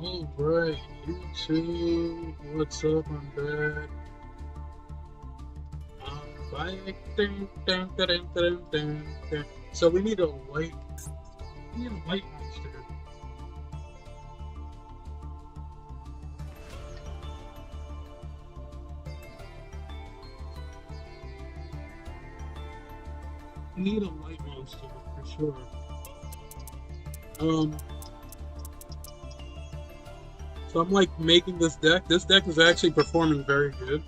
Alright, YouTube, what's up? I'm back. Bye. Dun, dun, dun, dun, dun, dun, dun. So we need a light monster. We need a light monster for sure. Um, so I'm like making this deck. This deck is actually performing very good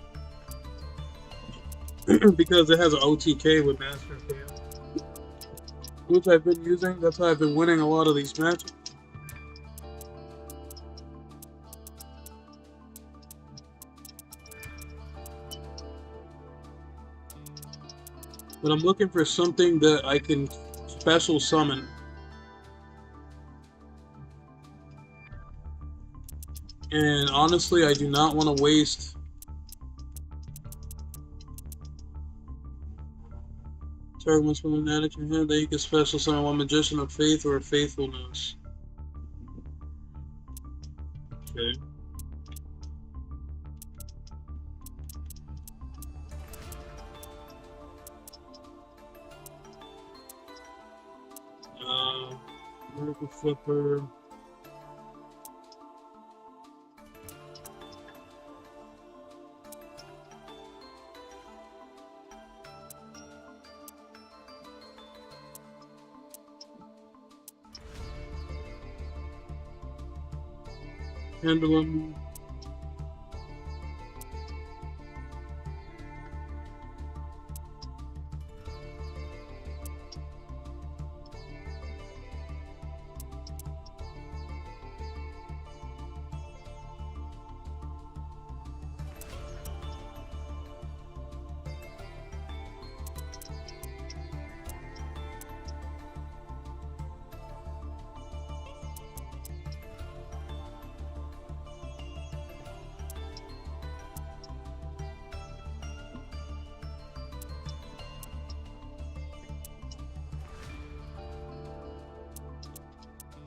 because it has an OTK with Master of Chaos, which I've been using. That's how I've been winning a lot of these matches. But I'm looking for something that I can special summon. And honestly, I do not want to waste target must summon an addict in your hand that you can special summon one magician of faith or faithfulness. Okay. Miracle Flipper. Pendulum.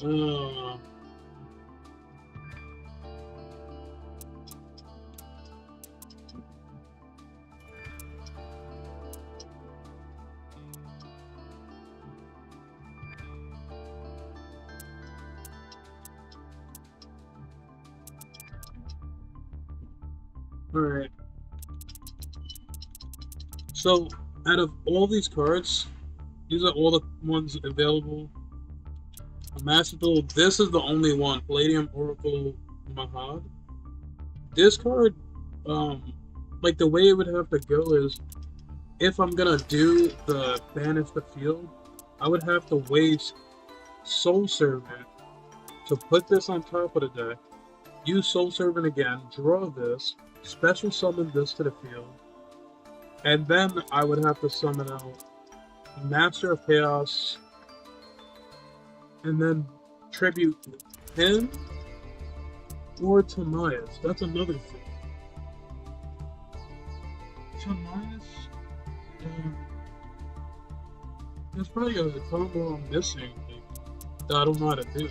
Uh, Alright. So, out of all these cards, these are all the ones available. A Master Duel, this is the only one. Palladium Oracle Mahad. This card, like the way it would have to go is if I'm gonna do the Banish the Field, I would have to waste Soul Servant to put this on top of the deck, use Soul Servant again, draw this, special summon this to the field, and then I would have to summon out Master of Chaos, and then tribute him or Timaeus. That's another thing. Timaeus, there's probably a combo I'm missing that I don't know how to do.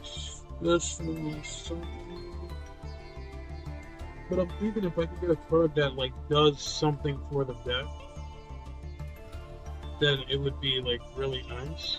Special summon. But I'm thinking if I could get a card that like does something for the deck, then it would be like really nice.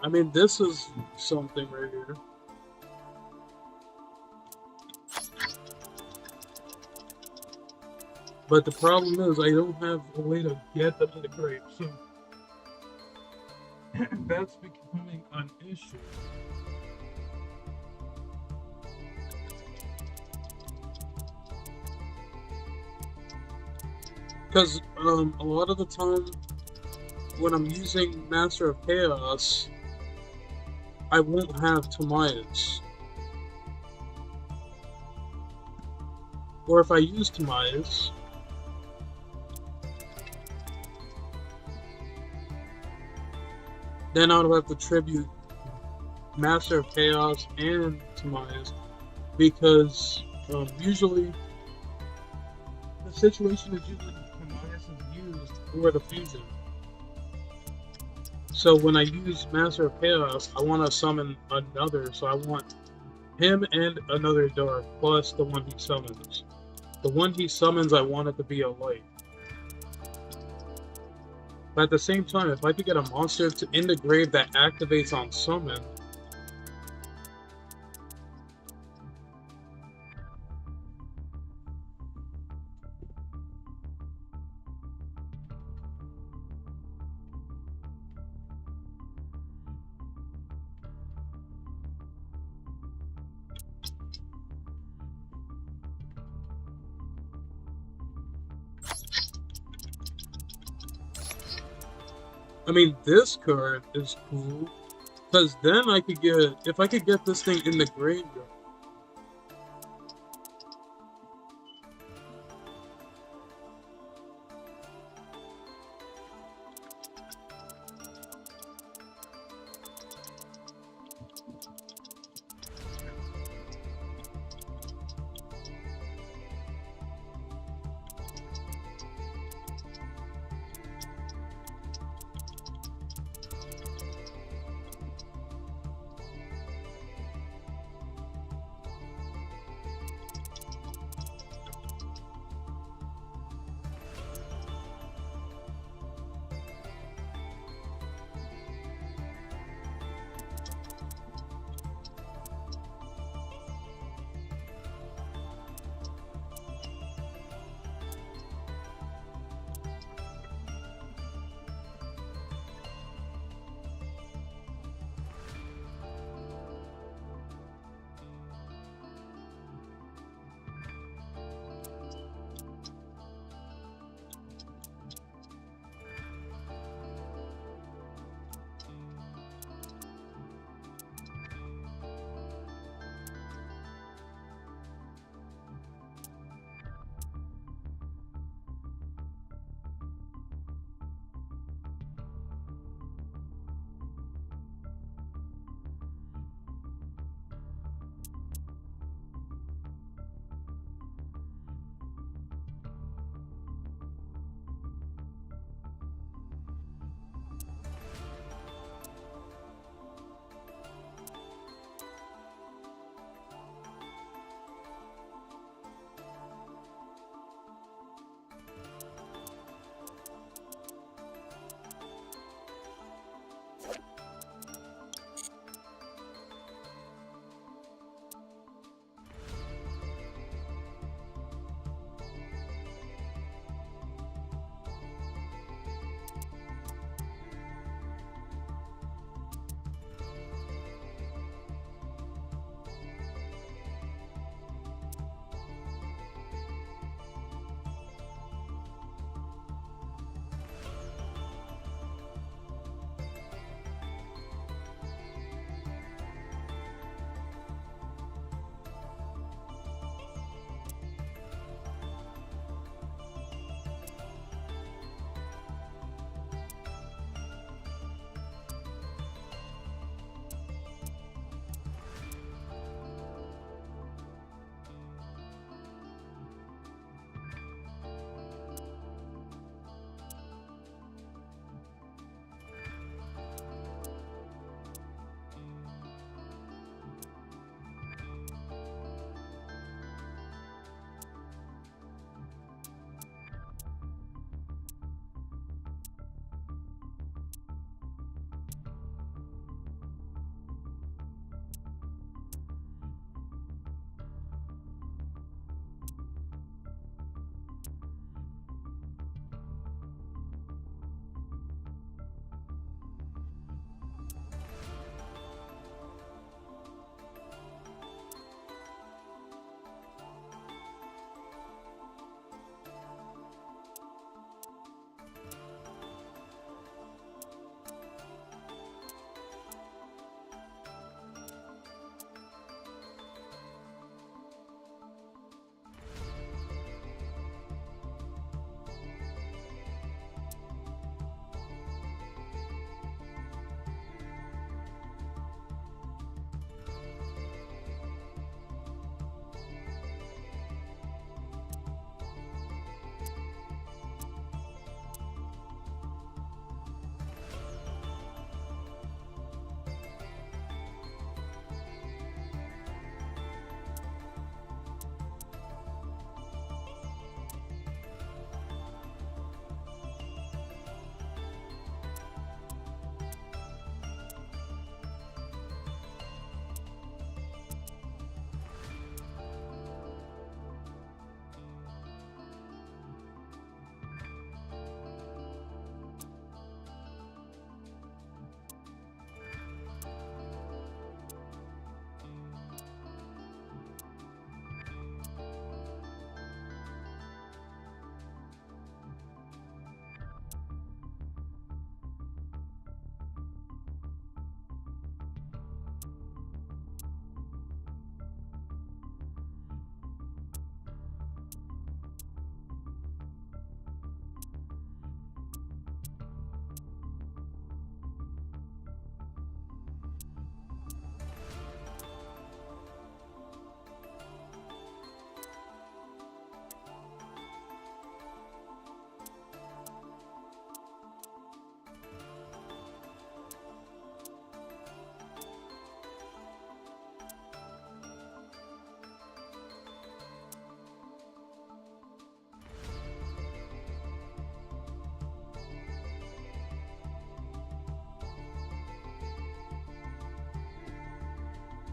I mean, this is something right here. But the problem is, I don't have a way to get them in the crate, so that's becoming an issue. Because a lot of the time, when I'm using Master of Chaos, I won't have Timaeus. Or if I use Timaeus, then I would have to tribute Master of Chaos and Timaeus, because usually the situation is usually Timaeus is used for the fusion. So when I use Master of Chaos, I want to summon another, so I want him and another Dark, plus the one he summons. The one he summons, I want it to be a light. But at the same time, if I could get a monster in the grave that activates on summon, I mean, this card is cool, because then I could get, if I could get this thing in the graveyard,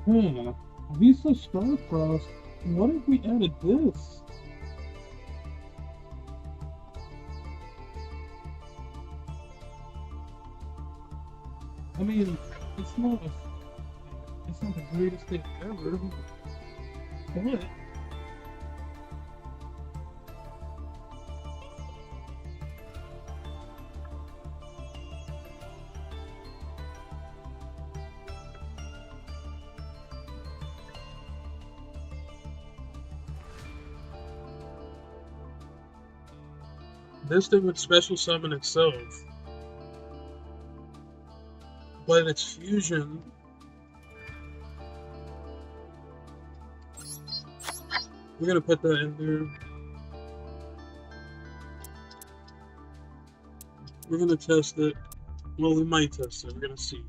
Visa Starcross. What if we added this? I mean, it's not the greatest thing ever, but this thing would special summon itself. But its fusion. We're gonna put that in there. We're gonna test it. Well, we might test it. We're gonna see.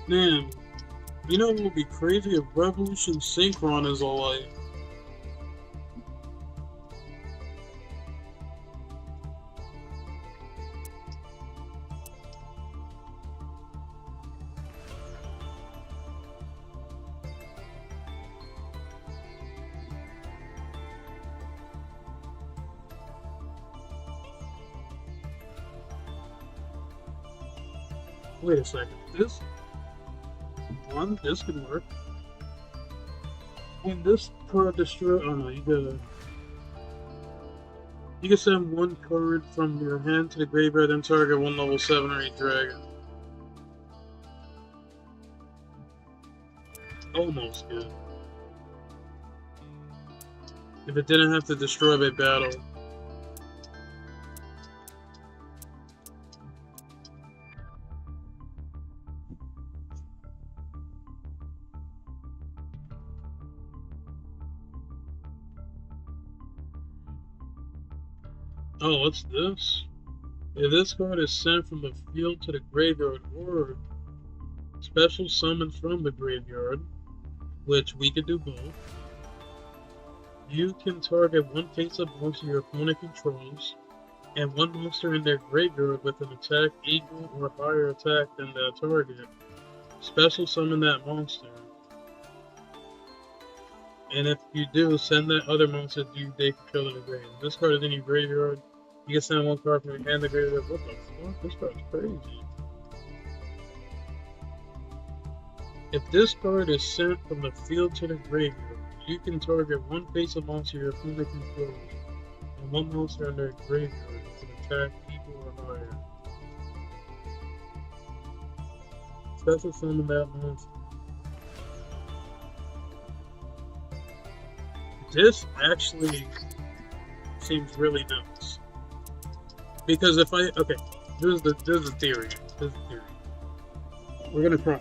Man, you know what would be crazy if Revolution Synchron is alike? Wait a second. This could work. When this card destroy, oh no, you can send one card from your hand to the graveyard and target one level 7 or 8 dragon. Almost good. If it didn't have to destroy by battle. Oh, what's this? If this card is sent from the field to the graveyard or special summon from the graveyard, which we could do both, you can target one face-up monster your opponent controls and one monster in their graveyard with an attack equal or higher attack than the target. Special summon that monster. And if you do, send that other monster to your day controller to the grave. This card is in your graveyard. You can send one card from your hand to the graveyard. What the fuck? This card's crazy. If this card is sent from the field to the graveyard, you can target one face-up monster your opponent controls, and one monster in their graveyard with an attack equal or higher. Special summon that monster. This actually seems really nice. Because if I this is the theory. This is the theory. We're gonna try.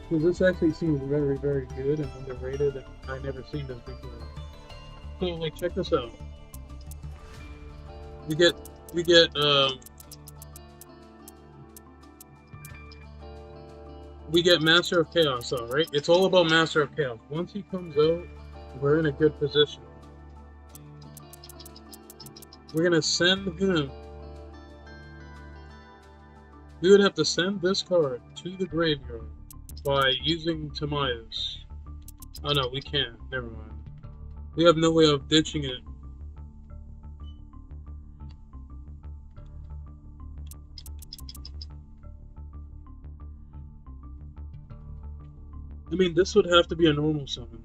Because this actually seems very, very good and underrated, and I've never seen this before. So, like, check this out. We get Master of Chaos out, right? It's all about Master of Chaos. Once he comes out, we're in a good position. We're gonna send him. We would have to send this card to the graveyard by using Timaeus. Oh no, we can't. Never mind. We have no way of ditching it. I mean, this would have to be a normal summon.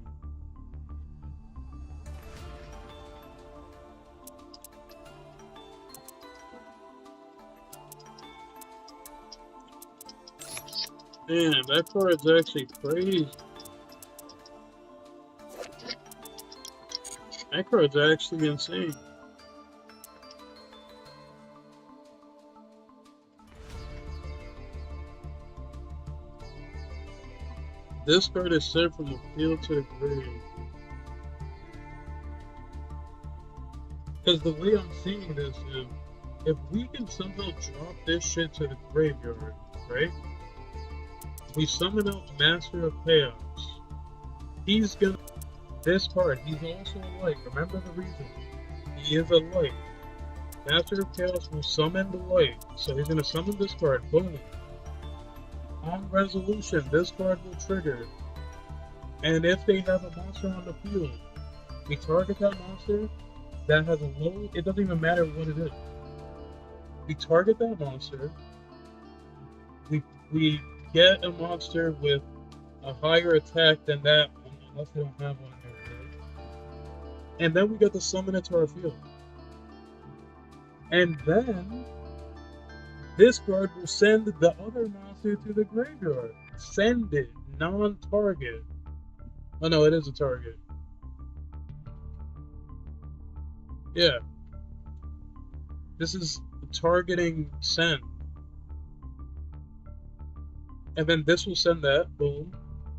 Damn, that card's actually crazy. That card's actually insane. This card is sent from the field to the grave. Because the way I'm seeing this is, if we can somehow drop this shit to the graveyard, right? We summon out Master of Chaos. He's gonna... This card, he's also a light. Remember the reason. He is a light. Master of Chaos will summon the light. So he's gonna summon this card. Boom. On resolution, this card will trigger. And if they have a monster on the field, we target that monster that has a low... It doesn't even matter what it is. We target that monster. We get a monster with a higher attack than that one, unless they don't have one in their field. And then we get to summon it to our field. And then this card will send the other monster to the graveyard. Send it, non-target. Oh no, it is a target. Yeah. This is targeting send. And then this will send that, boom.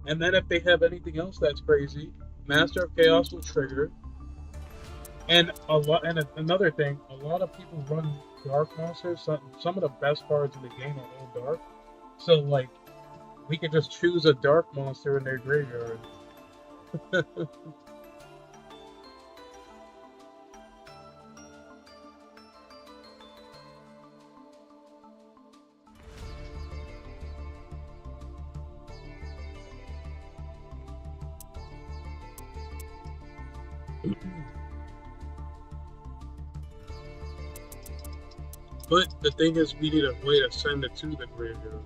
And then if they have anything else that's crazy, Master of Chaos will trigger. And another thing, a lot of people run dark monsters. Some of the best cards in the game are all dark. So like, we can just choose a dark monster in their graveyard. But the thing is, we need a way to send it to the graveyard.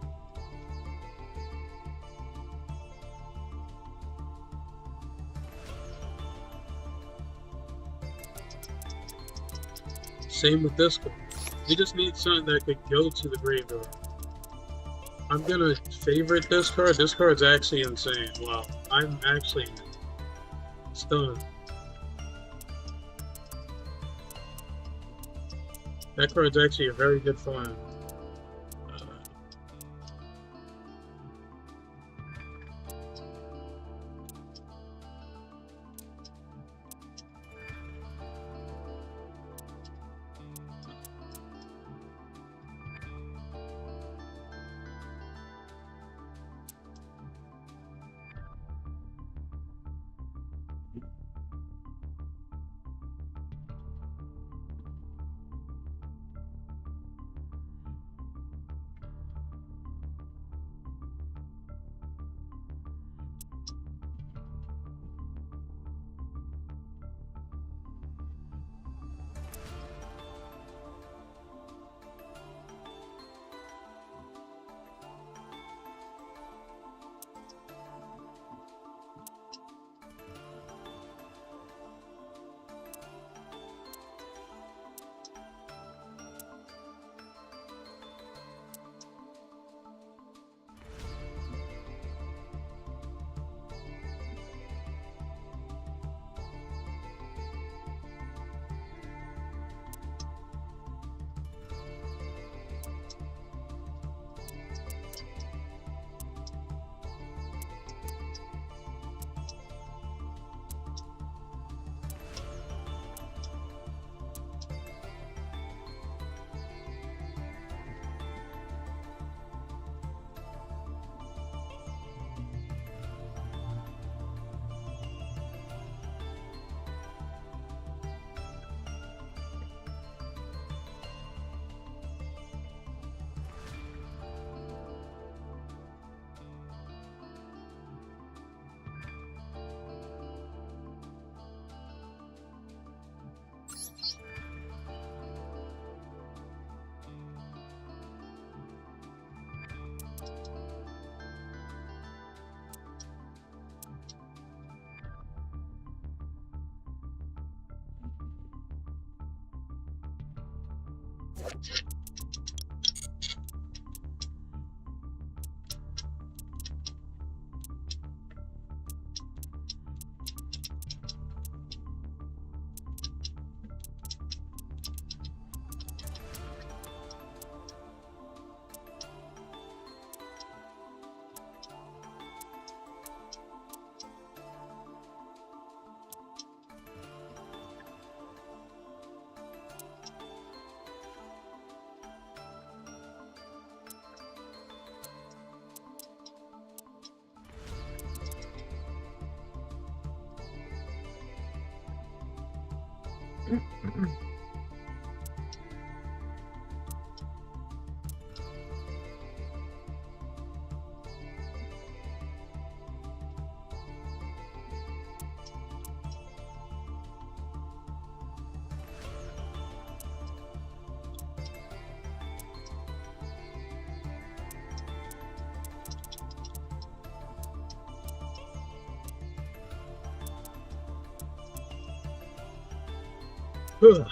Same with this card. We just need something that could go to the graveyard. I'm gonna favorite this card. This card's actually insane. Wow. I'm actually stunned. That card's actually a very good find. Ugh.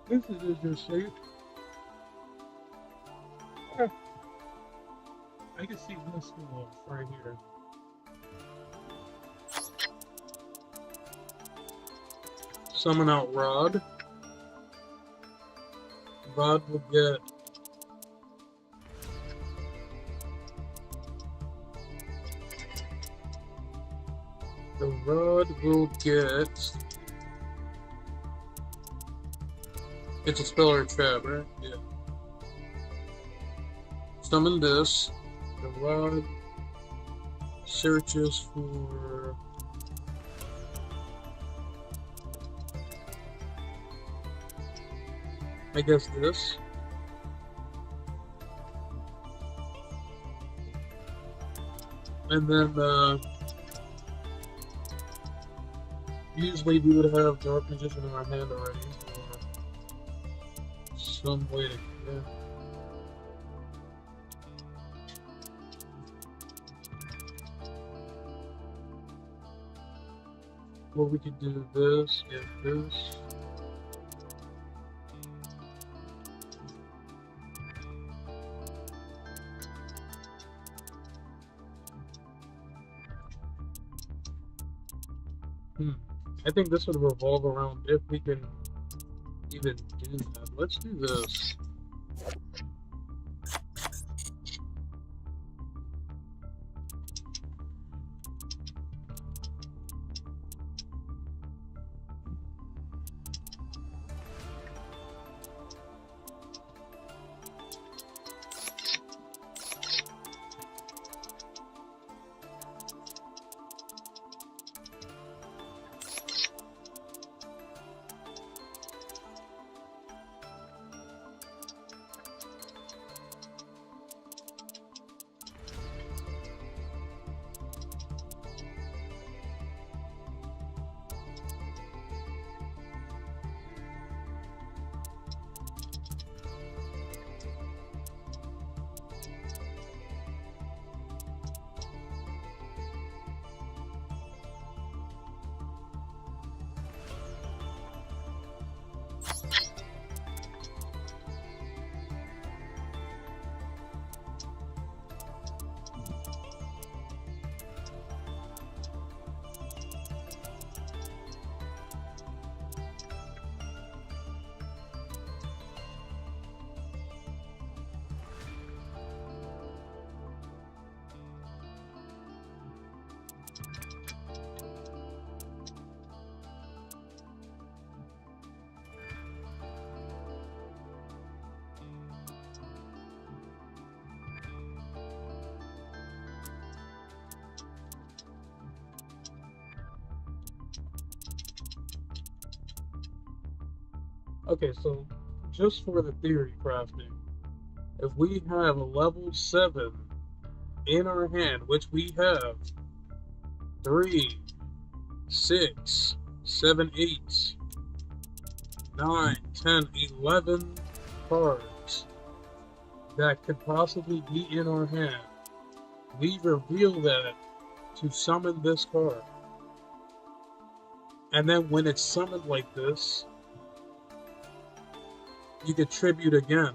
This is interesting. Huh. I can see this one right here. Summon out Rod. Rod will get the Rod will get. It's a spell or a trap, right? Yeah. Summon this. The Rod searches for. I guess this. And then, usually we would have Dark Magician in our hand already. Or some way to, yeah. Or we could do this, get this. I think this would revolve around if we can even do that. Let's do this. Okay, so just for the theory crafting, if we have a level 7 in our hand, which we have 3, 6, 7, 8, 9, 10, 11 cards that could possibly be in our hand, we reveal that to summon this card. And then when it's summoned like this, you get tribute again.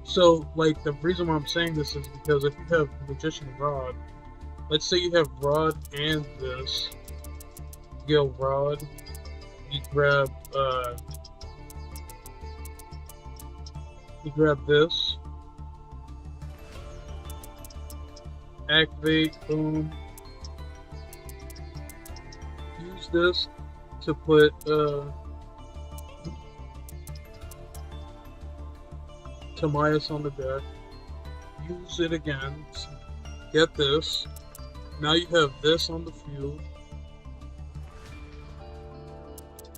So, like, the reason why I'm saying this is because if you have Magician Rod, let's say you have Rod and this, you go Rod, you grab this, activate, boom, use this to put, Timaeus on the deck, use it again, get this, now you have this on the field,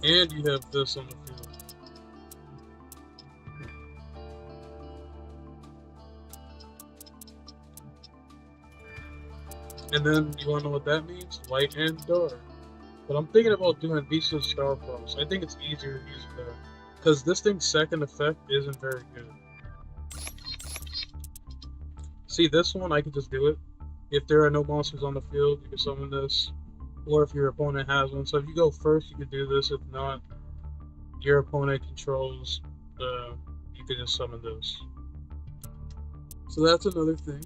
and you have this on the field. And then, you wanna know what that means? Light and dark. But I'm thinking about doing Visa Star Cross. I think it's easier to use that. Because this thing's second effect isn't very good. See, this one, I can just do it. If there are no monsters on the field, you can summon this. Or if your opponent has one. So if you go first, you can do this. If not, your opponent controls, you can just summon this. So that's another thing.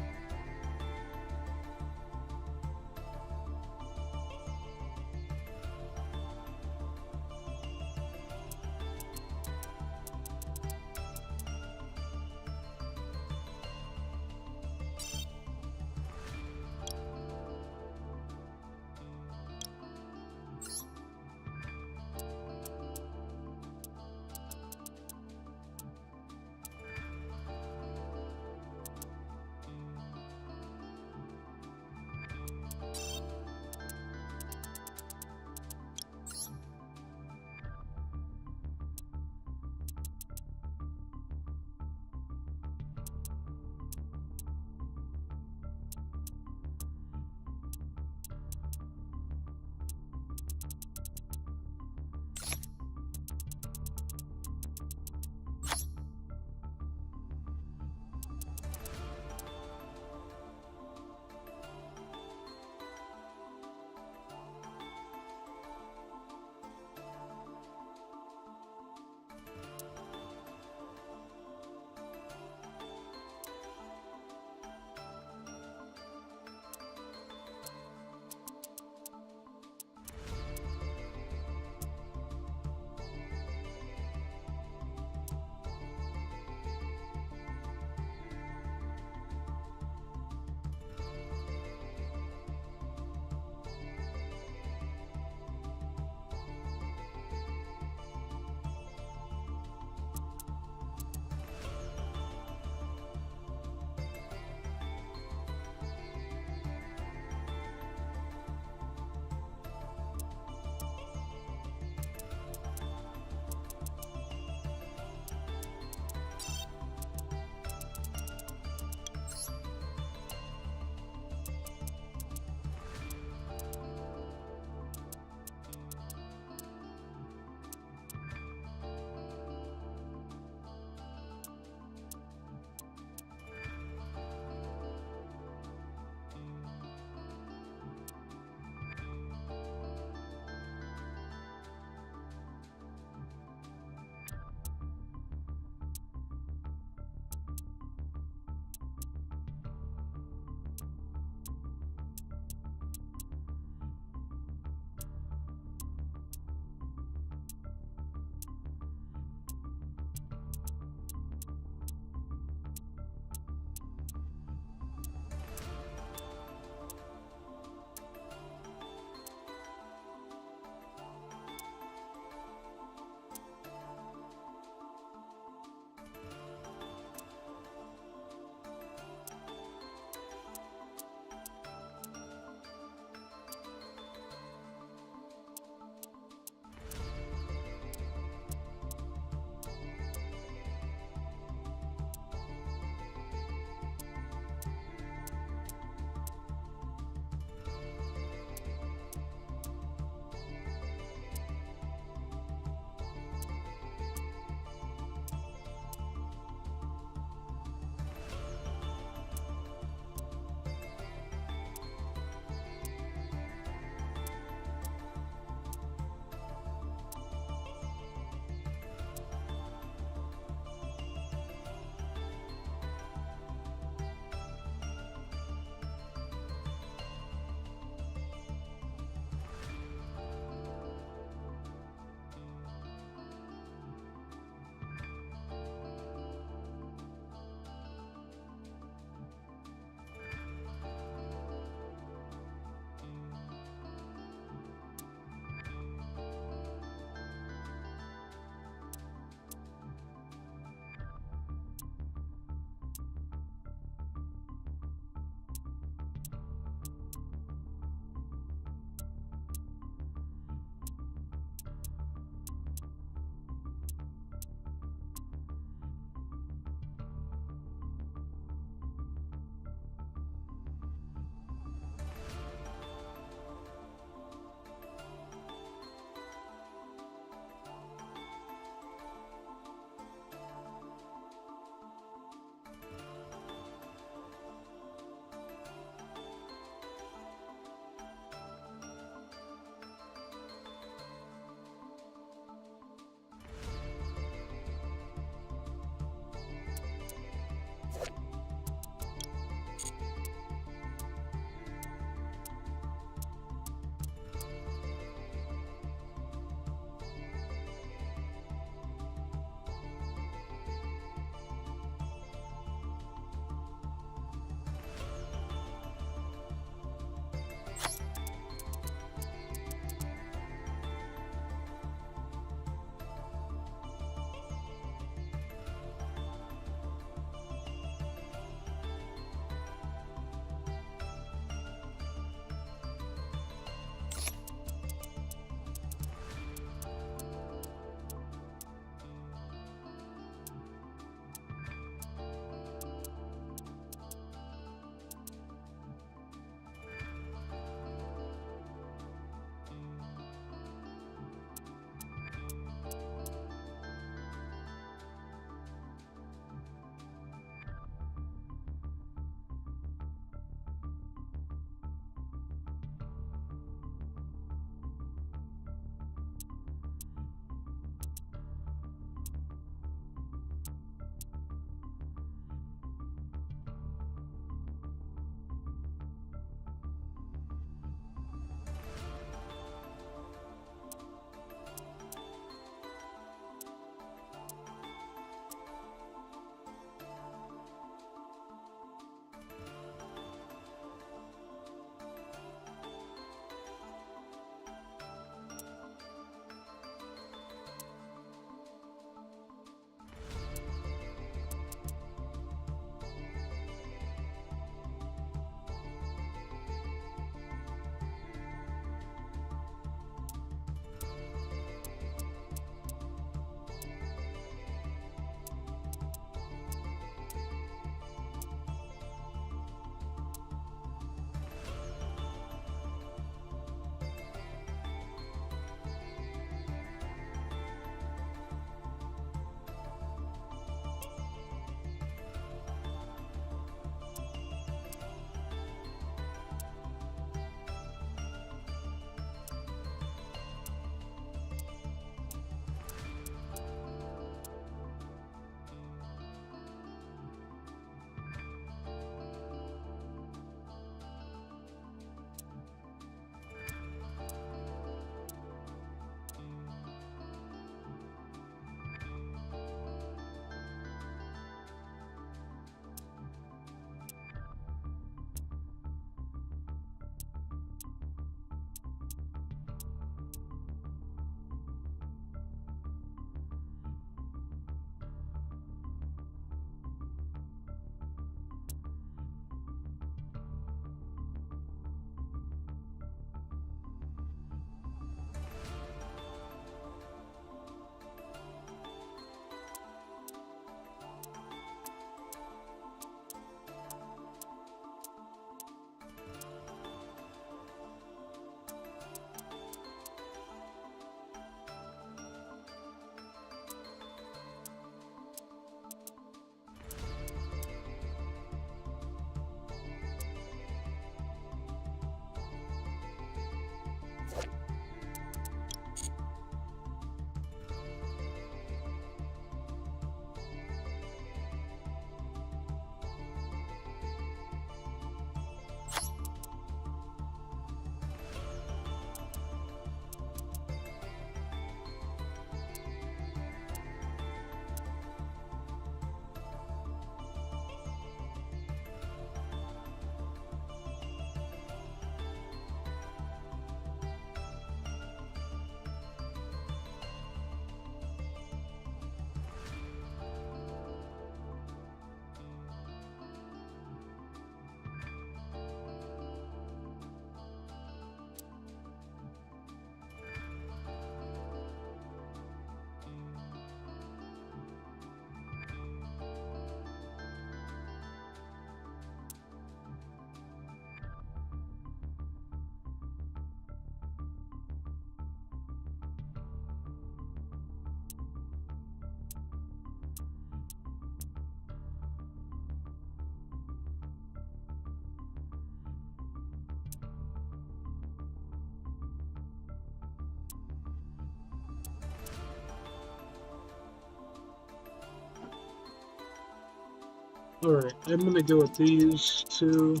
Alright, I'm gonna go with these two.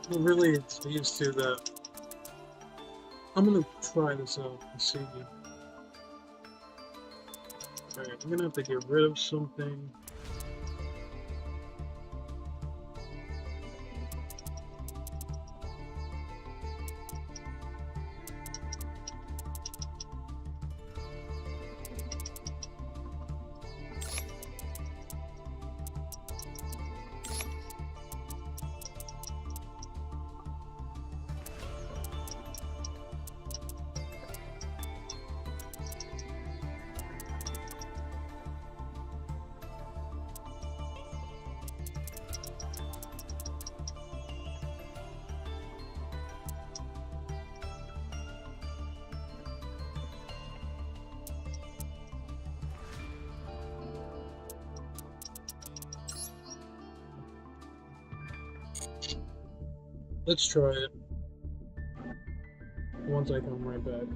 Well, really, it's these two that... I'm gonna try this out and see. Alright, I'm gonna have to get rid of something. Let's try it. Once I come right back.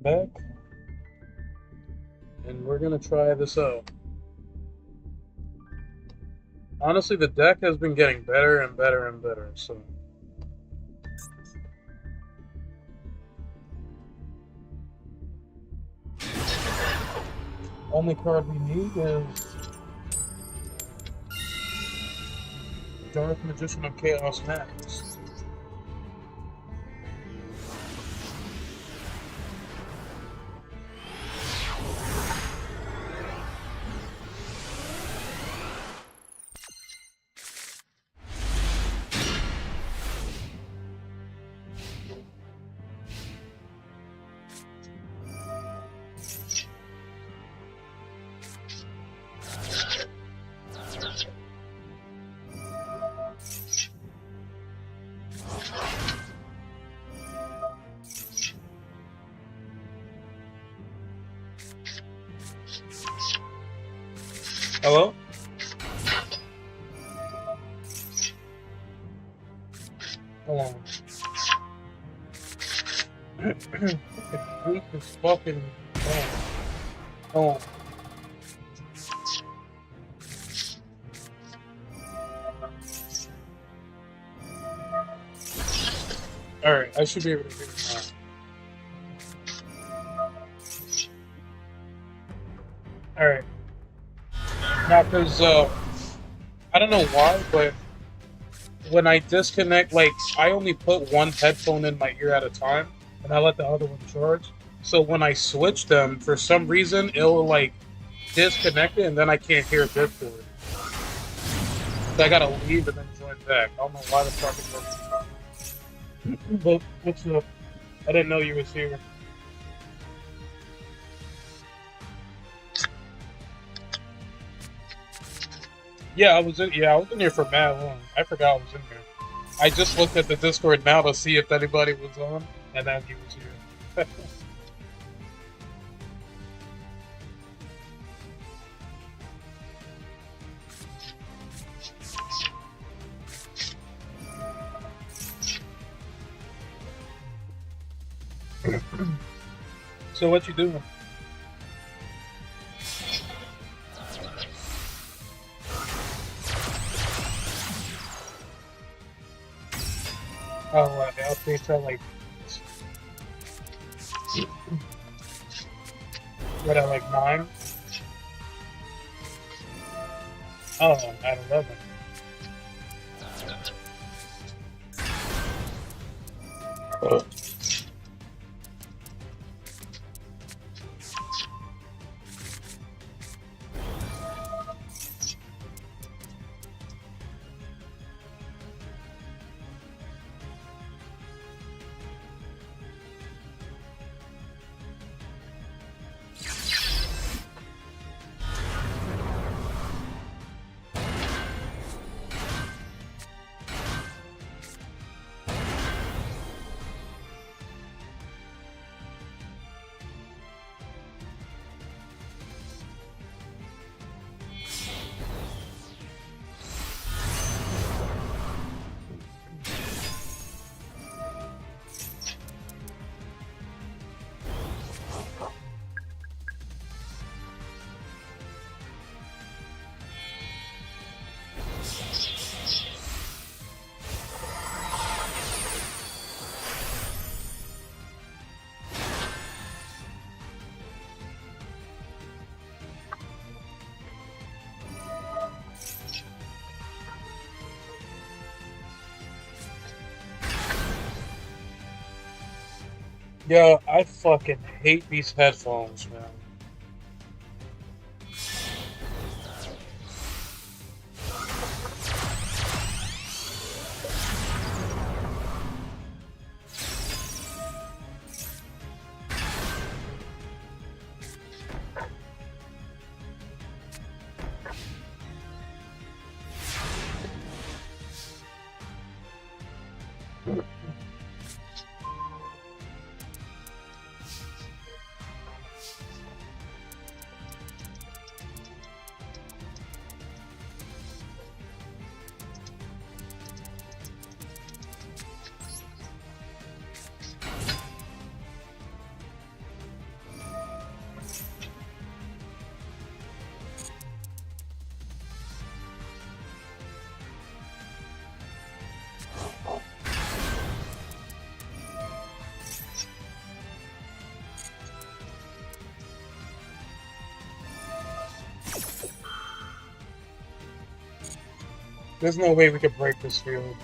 back, and we're gonna try this out. Honestly, the deck has been getting better and better and better, so. Only card we need is Dark Magician of Chaos Max. Hello? Hold on. Beat this fucking. Oh. Alright, I should be able to do it now. Alright. Now, because, I don't know why, but when I disconnect, like, I only put one headphone in my ear at a time, and I let the other one charge. So when I switch them, for some reason, it'll, like, disconnect it, and then I can't hear Discord. So I gotta leave and then join back. I don't know why the fuck it works. But, what's up? I didn't know you was here. I was in here for mad long. I forgot I was in here. I just looked at the Discord now to see if anybody was on, and then he was here. So what you doing? Oh, the updates are like what at like 9? Oh, at 11. Yo, I fucking hate these headphones, man. There's no way we could break this field.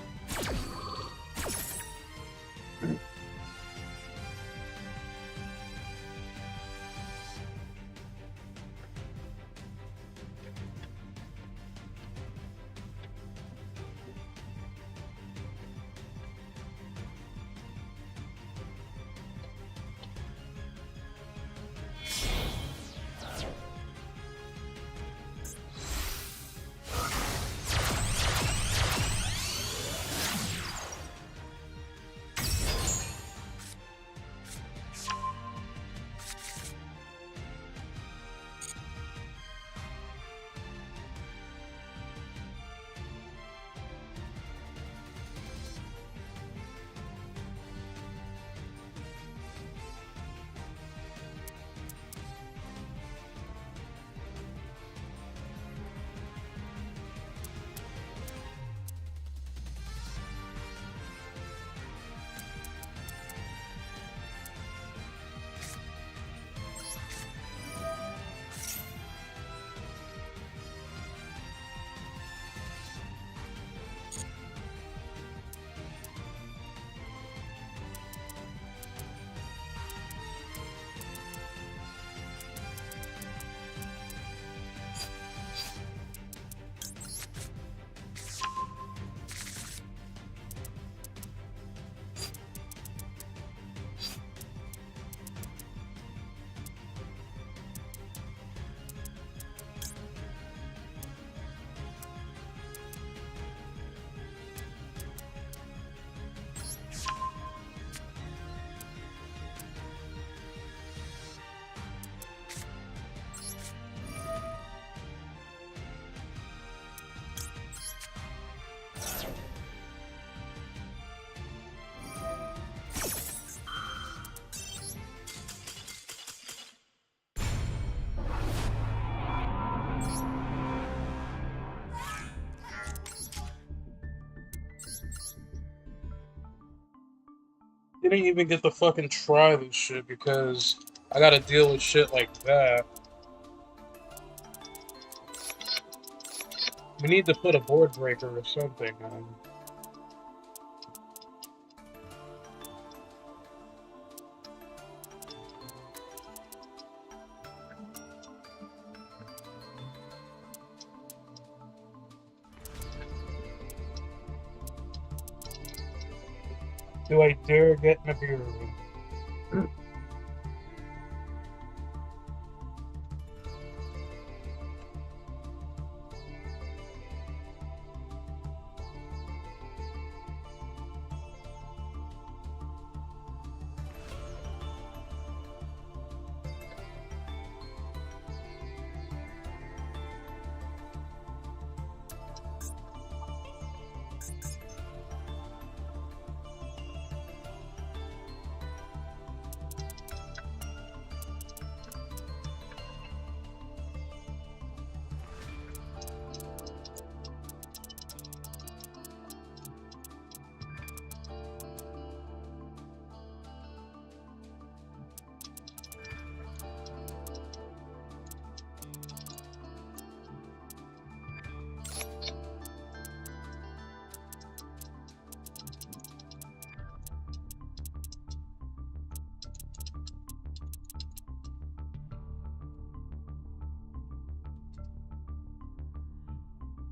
Didn't even get to fucking try this shit because I gotta deal with shit like that. We need to put a board breaker or something on. Do I dare get Nibiru?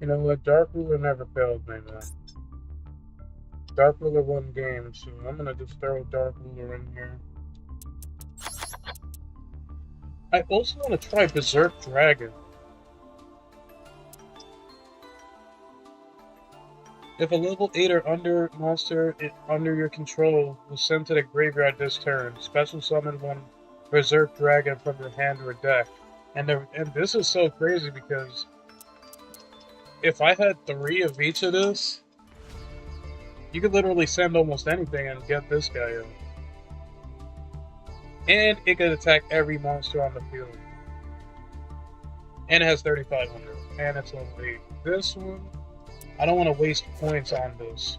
You know what? Dark Ruler never failed me, man. Dark Ruler won games, so I'm gonna just throw Dark Ruler in here. I also want to try Berserk Dragon. If a level 8 or under monster under your control was sent to the graveyard this turn, special summon one Berserk Dragon from your hand or deck. And this is so crazy because if I had 3 of each of this, you could literally send almost anything and get this guy in. And it could attack every monster on the field. And it has 3,500. And it's level 8. This one, I don't want to waste points on this.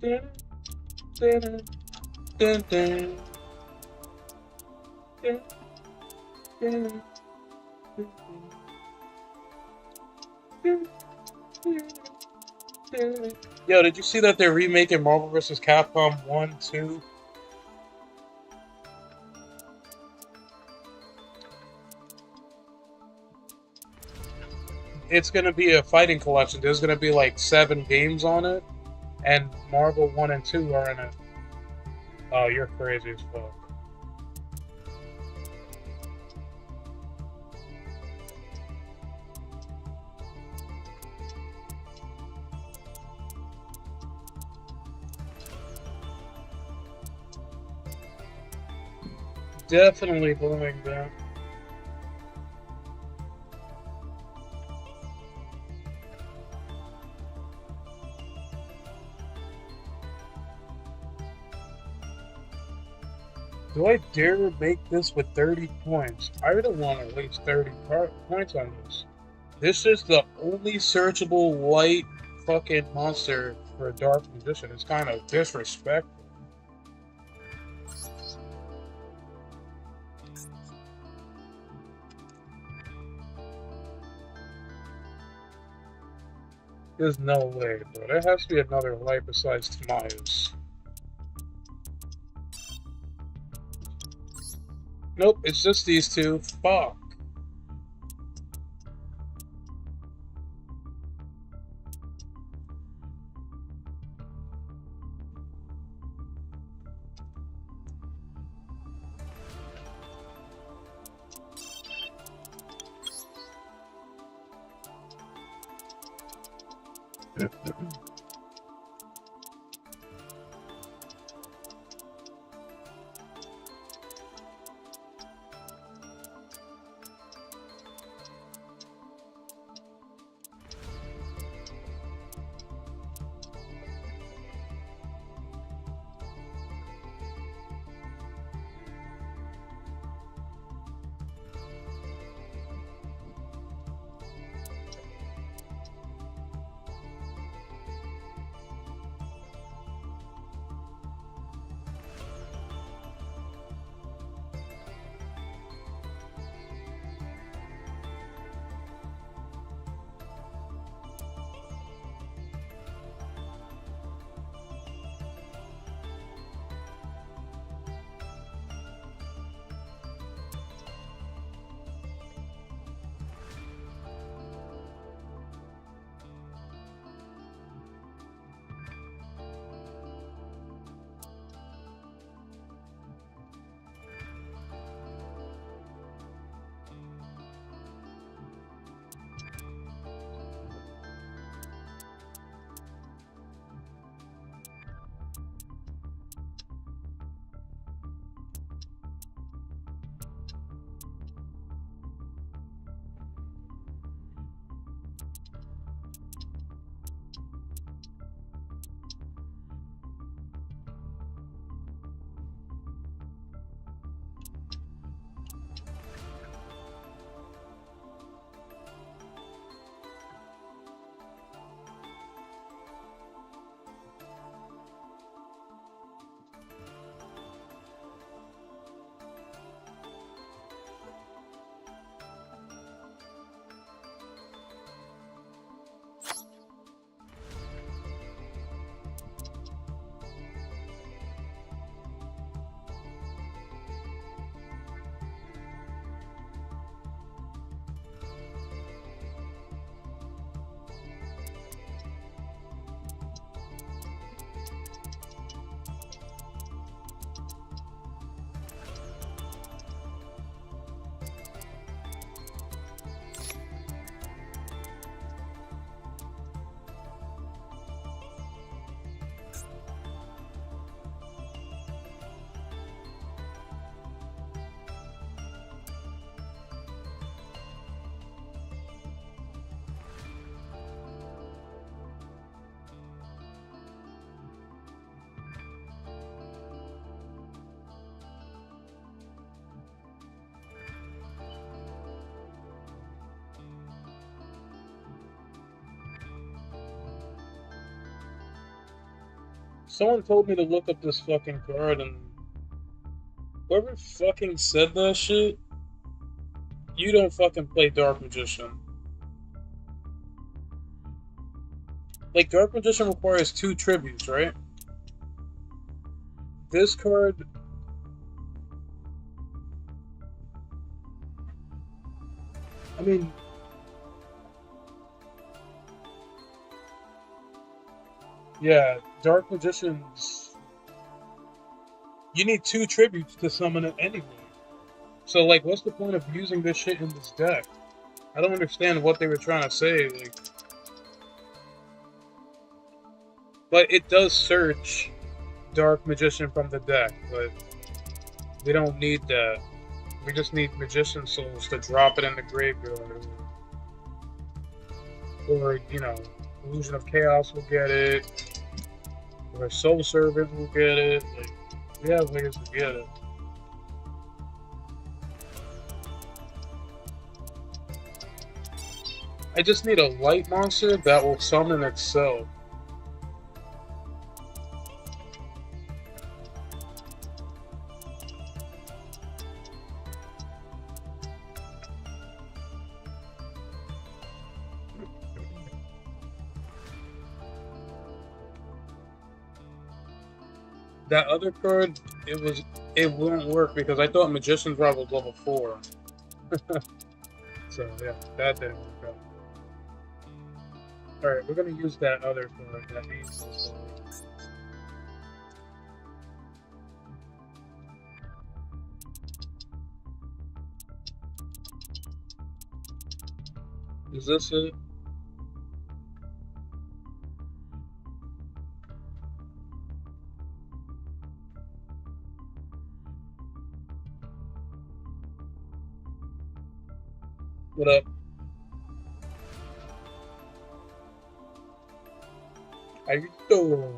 Dun, dun, dun, dun, dun, dun, dun, dun, dun. Yo, did you see that they're remaking Marvel vs. Capcom 1, 2? It's gonna be a fighting collection. There's gonna be like 7 games on it, and Marvel 1 and 2 are in it. Oh, you're crazy as fuck. Definitely blowing down. Do I dare make this with 30 points? I don't want to waste 30 points on this. This is the only searchable white fucking monster for a Dark Magician. It's kind of disrespectful. There's no way, bro. There has to be another light besides Tamaya's. Nope, it's just these two. Fuck. Someone told me to look up this fucking card, and whoever fucking said that shit, you don't fucking play Dark Magician. Like, Dark Magician requires 2 tributes, right? This card... I mean... Yeah, Dark Magicians... You need 2 tributes to summon it anyway. So, like, what's the point of using this shit in this deck? I don't understand what they were trying to say, like... But it does search Dark Magician from the deck, but we don't need that. We just need Magician Souls to drop it in the graveyard. Or, you know, Illusion of Chaos will get it. Or Soul Servant will get it. Like, we have ways to get it. I just need a light monster that will summon itself. That other card, it wouldn't work because I thought Magician's Rod was level 4. So yeah, that didn't work out. Alright, we're gonna use that other card, that Angel. Is this it? What up? How you doing?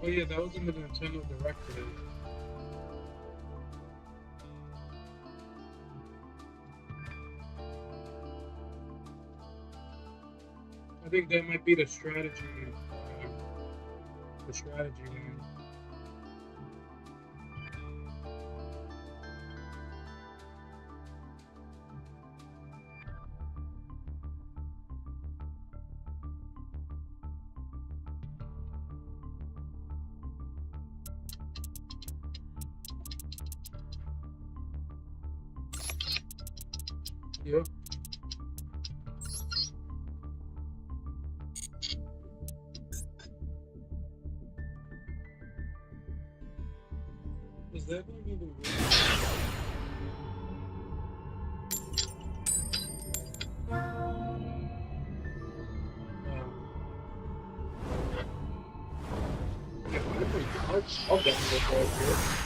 Oh yeah, that was in the Nintendo Direct today. I think that might be the strategy. The strategy one. Yeah. Is that gonna be the I'll definitely go for it.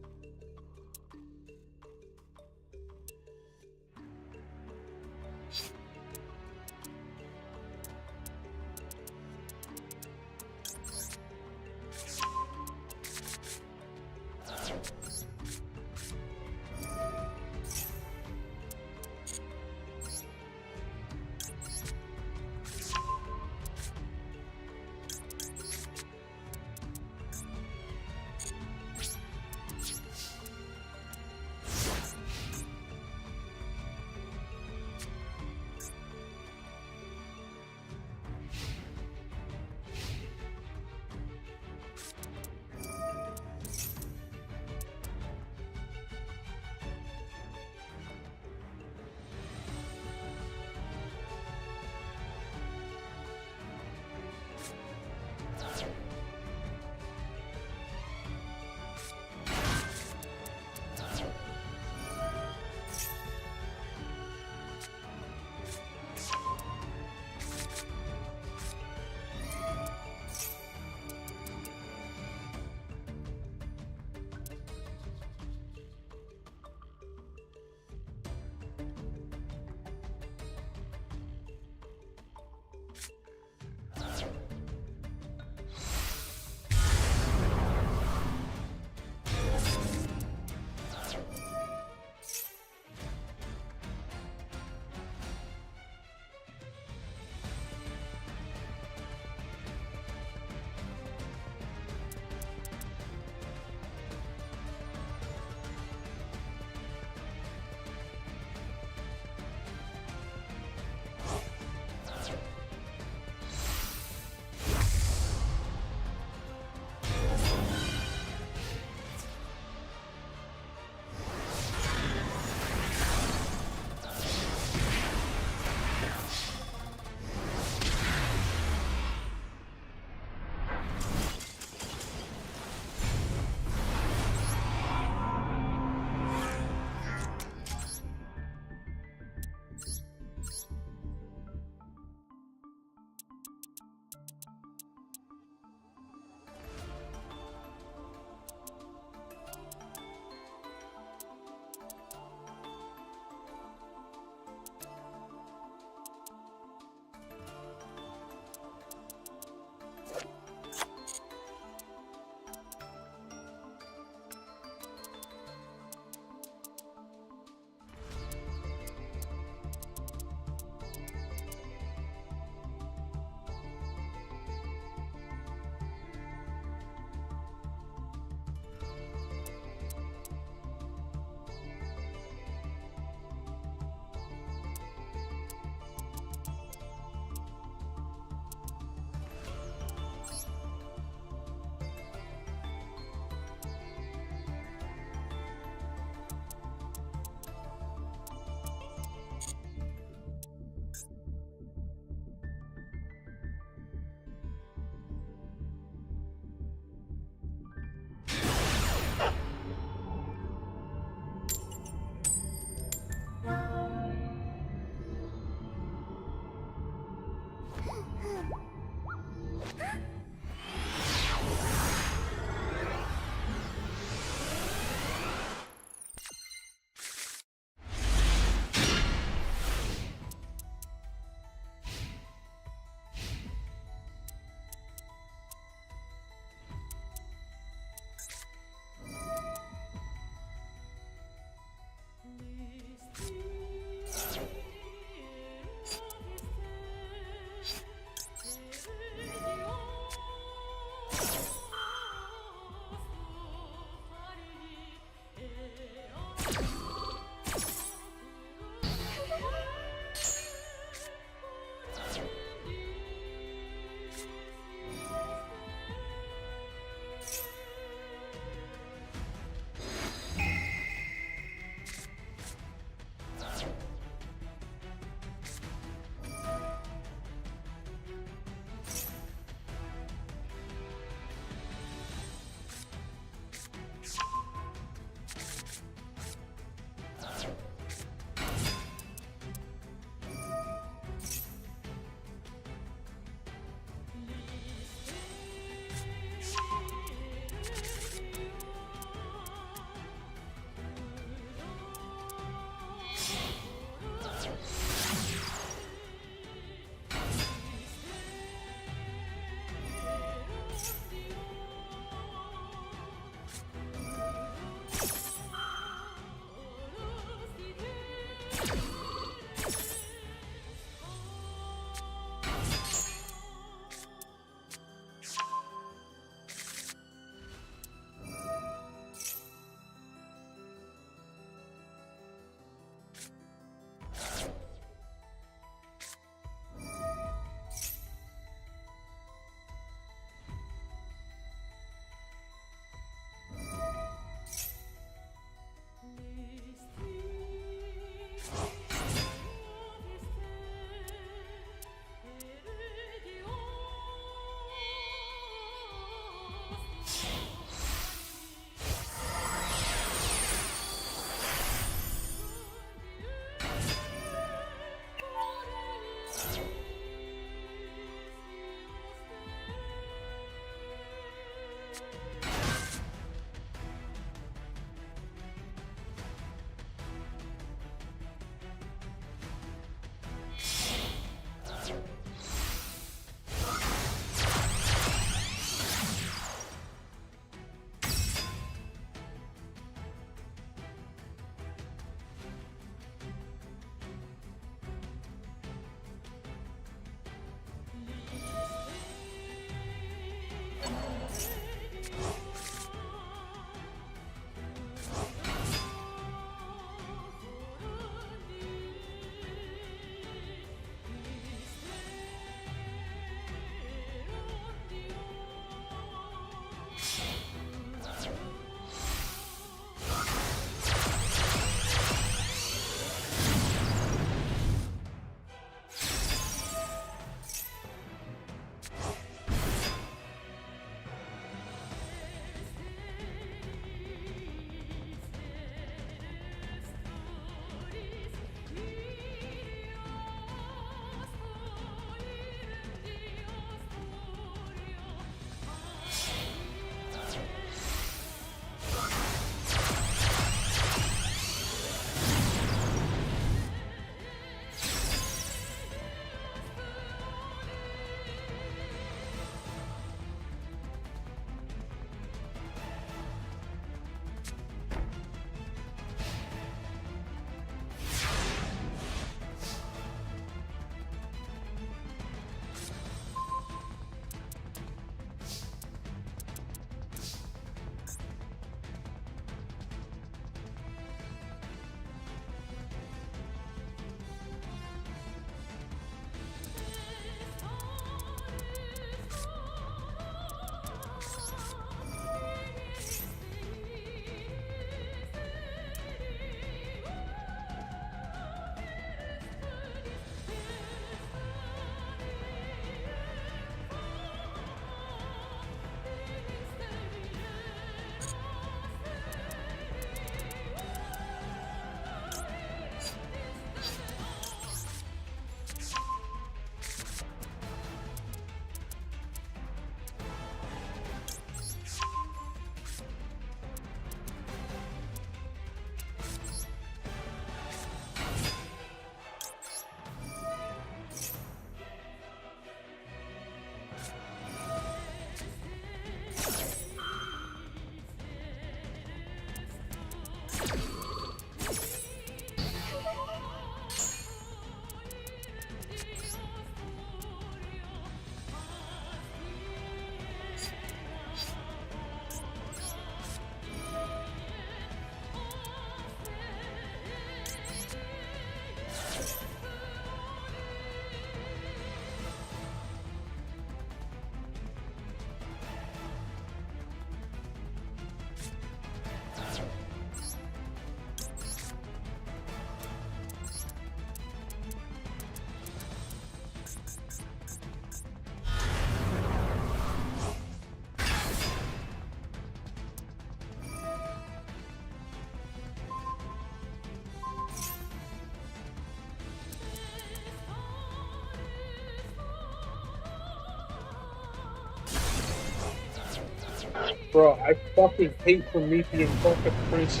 Bro, I fucking hate Promethean fucking Prince.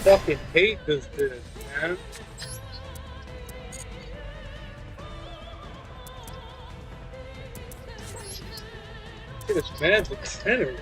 Fucking hate this dude, man. This man's a tenor.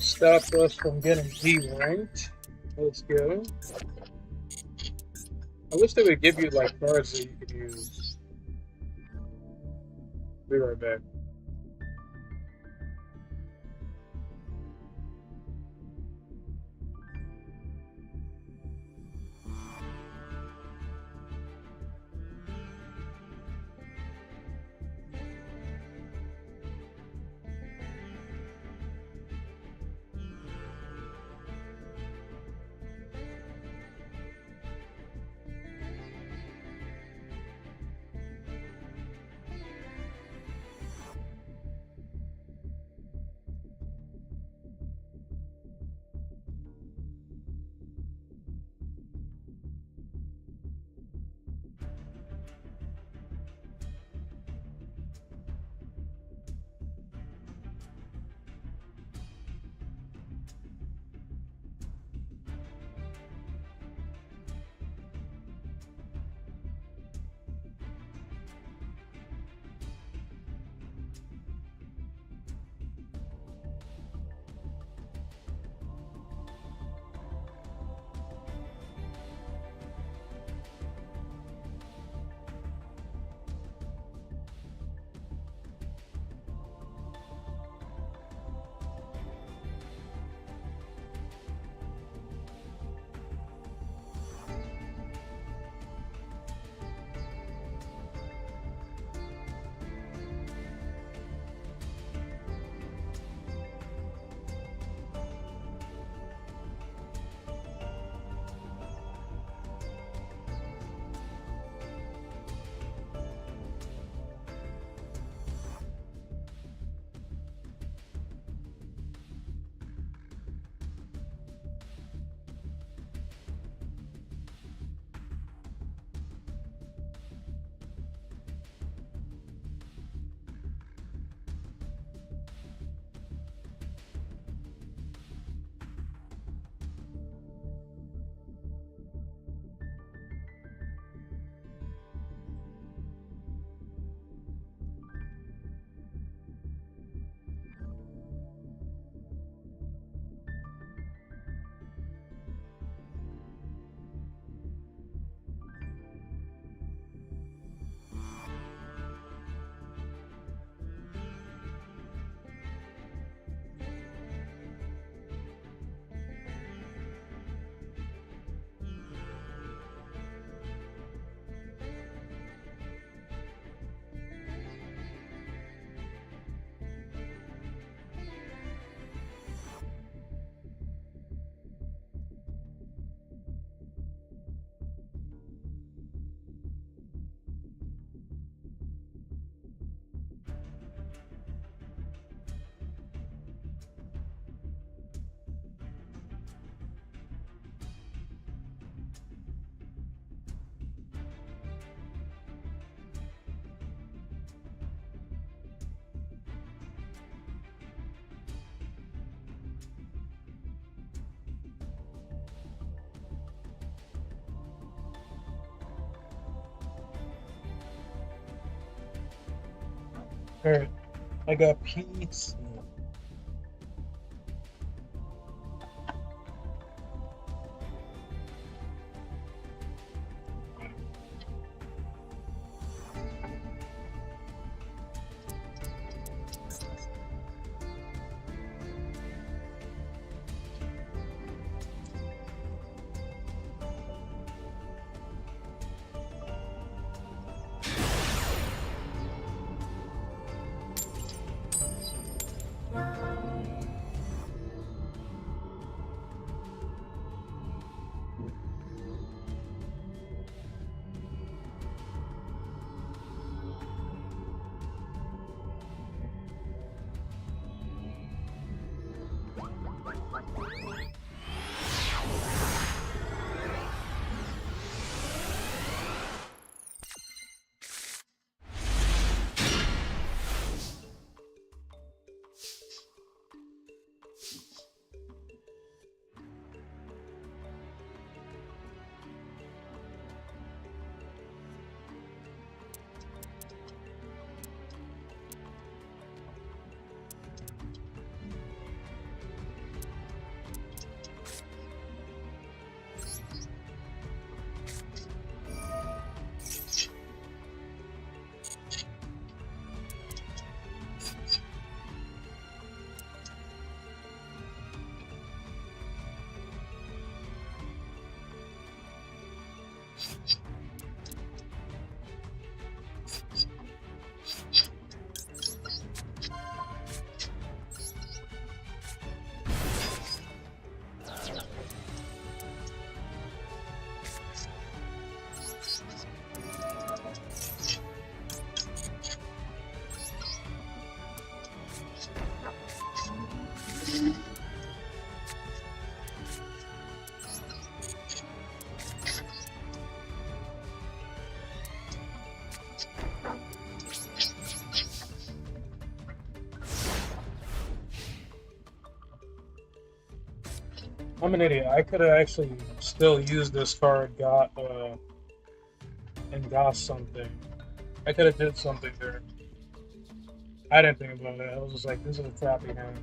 stop us from getting D-ranked. Let's go. I wish they would give you like cards that you could use. Be right back. Alright, I got pizza. I'm an idiot. I could have actually still used this card, and got something. I could have did something there. I didn't think about it. I was just like, this is a crappy hand.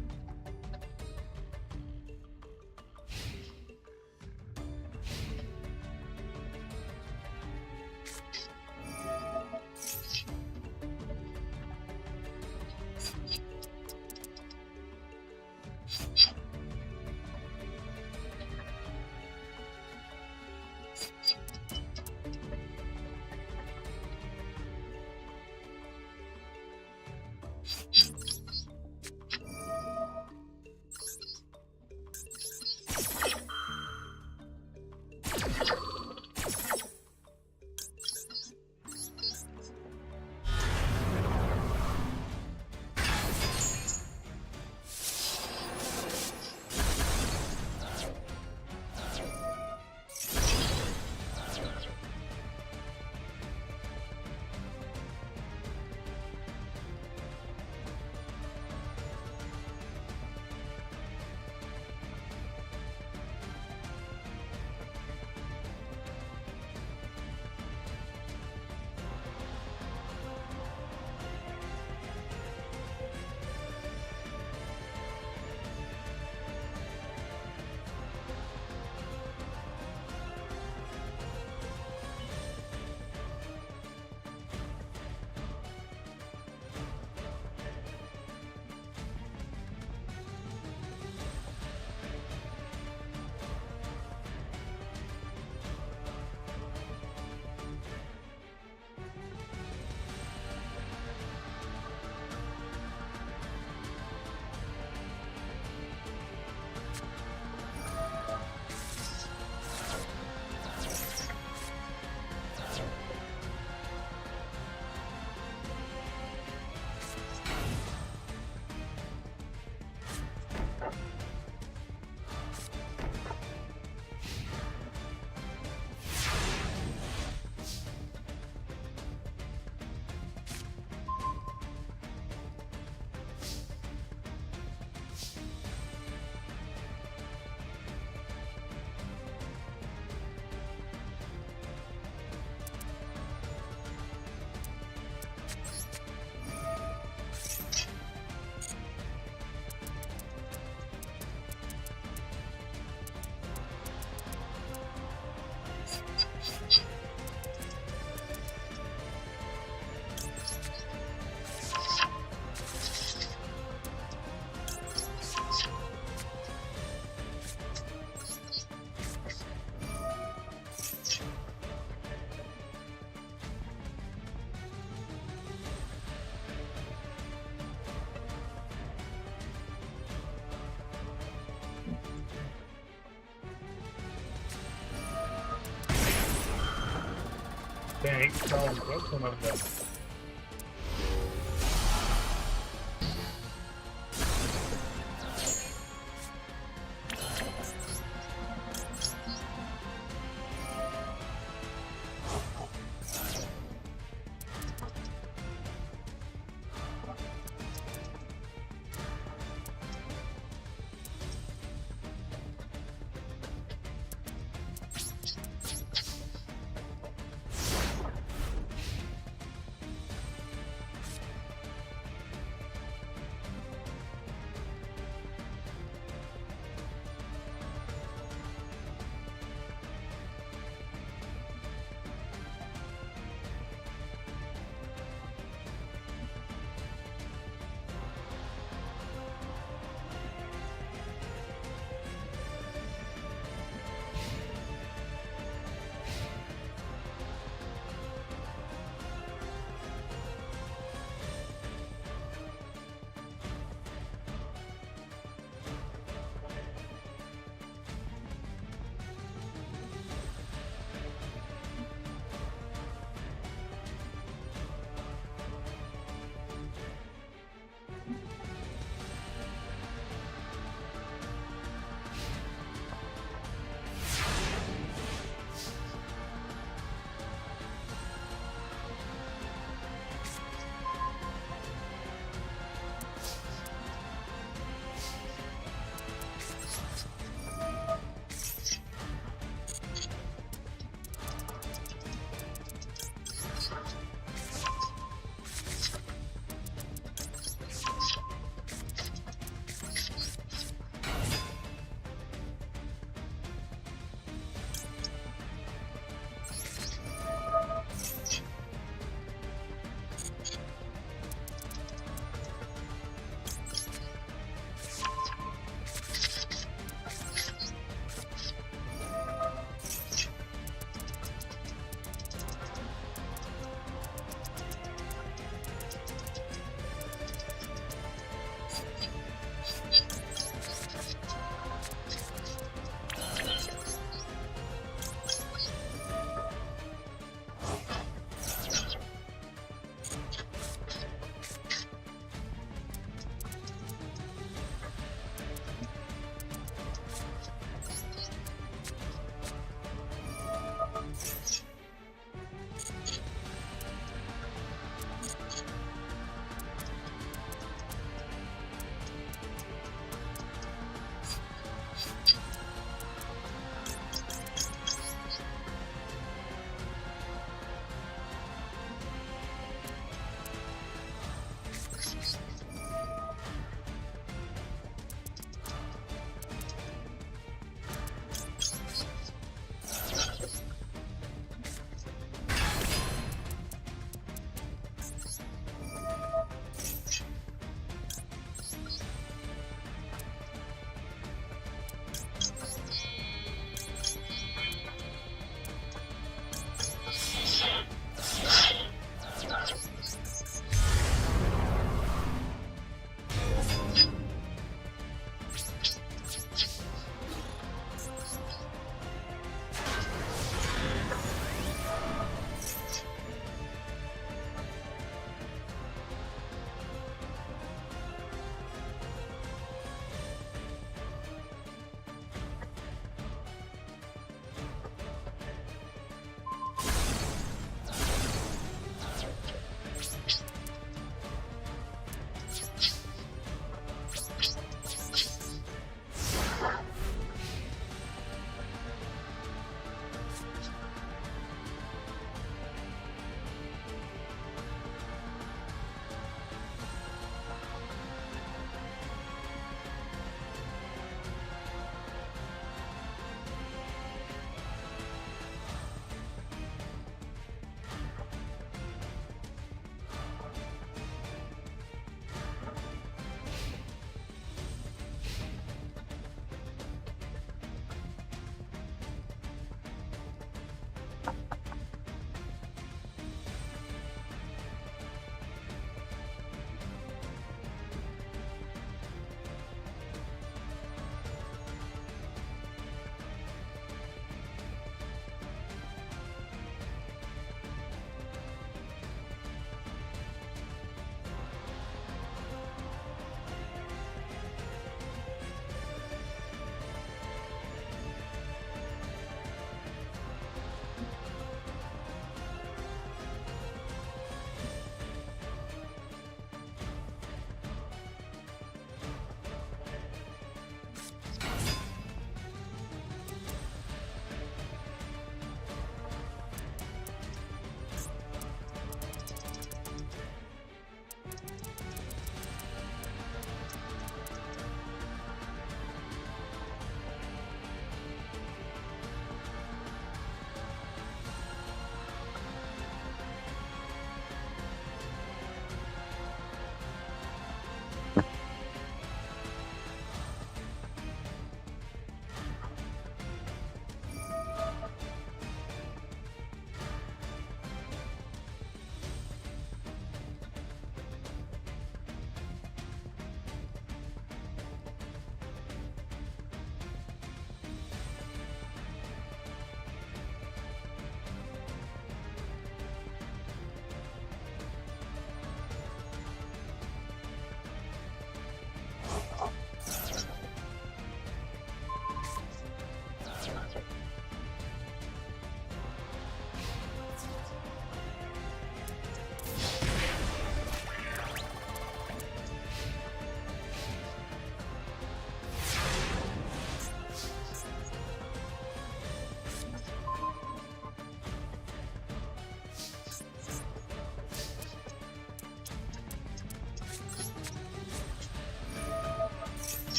Dang, what's one of them?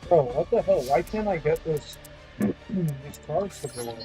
Oh, what the hell? Why can't I get this these cards to go up?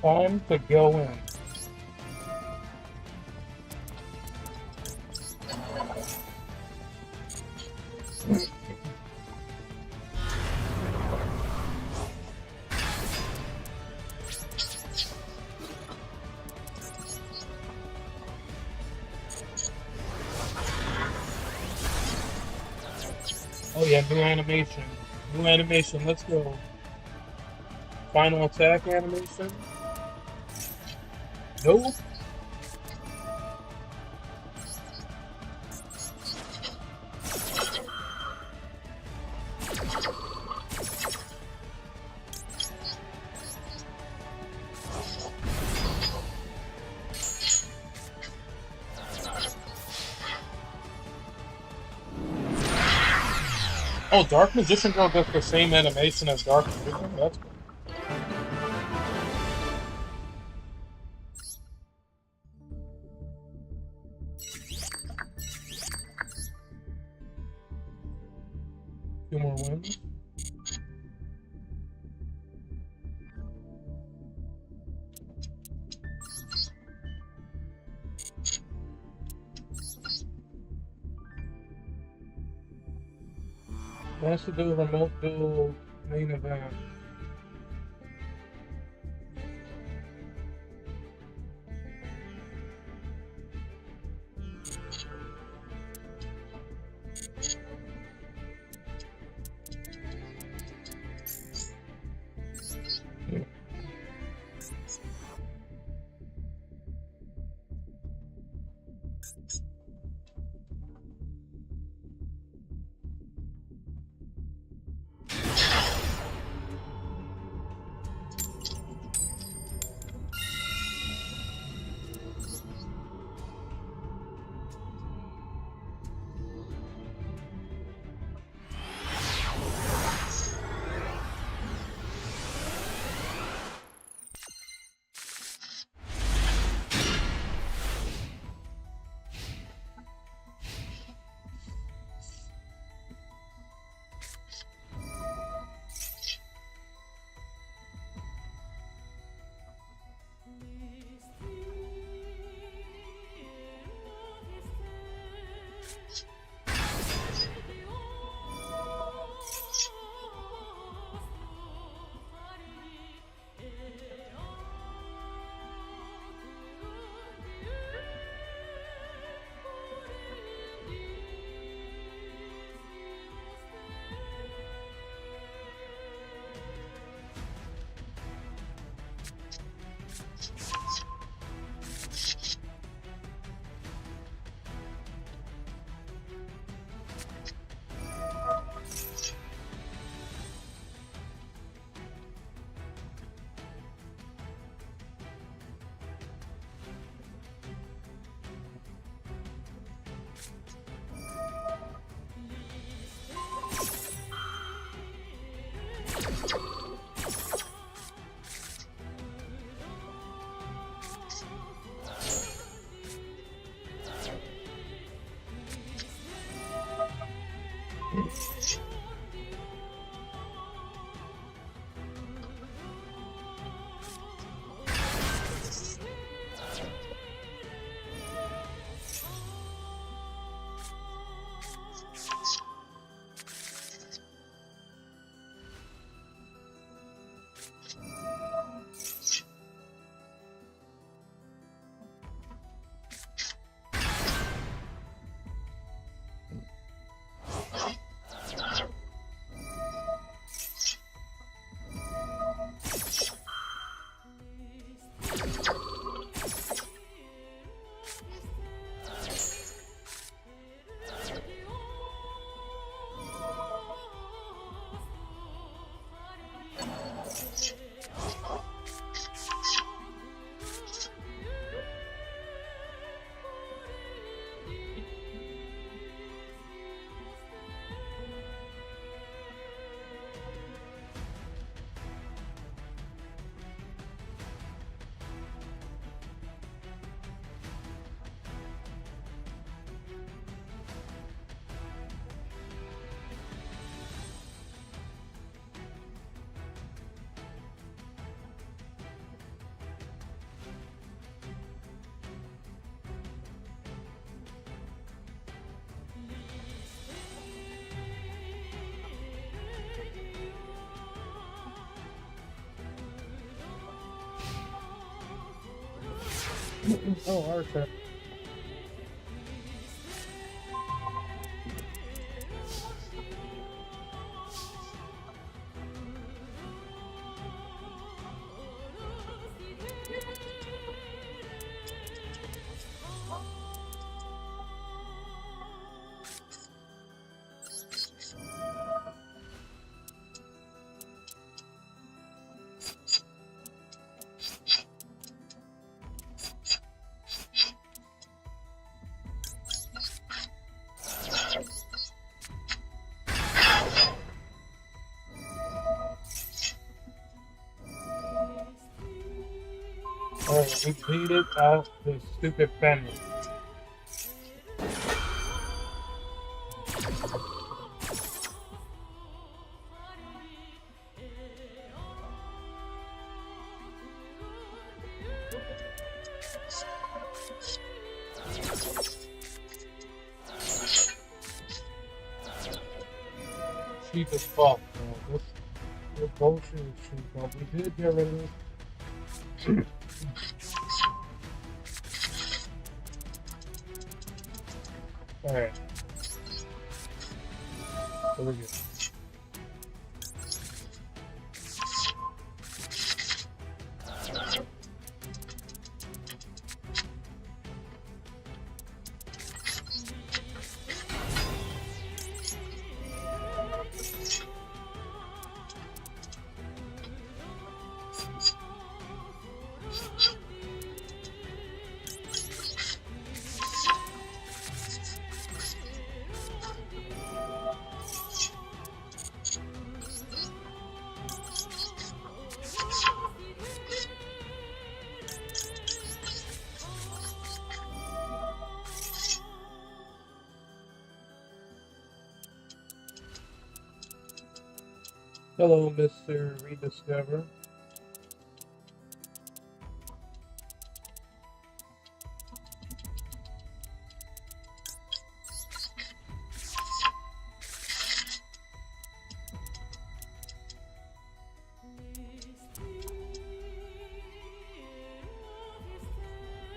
Time to go in. Oh yeah, new animation. New animation, let's go. Final attack animation. Nope. Oh, Dark Magician Girl does the same animation as Dark Magician? That's cool. Two more wins. Master Duel, Remote Duel, main event. Oh, our turn. Oh, we beat it out the stupid Fenrir. Cheap as fuck, bro. This bullshit is cheap, but we did get rid of it. Alright. There we go. Hello, Mr. Rediscover.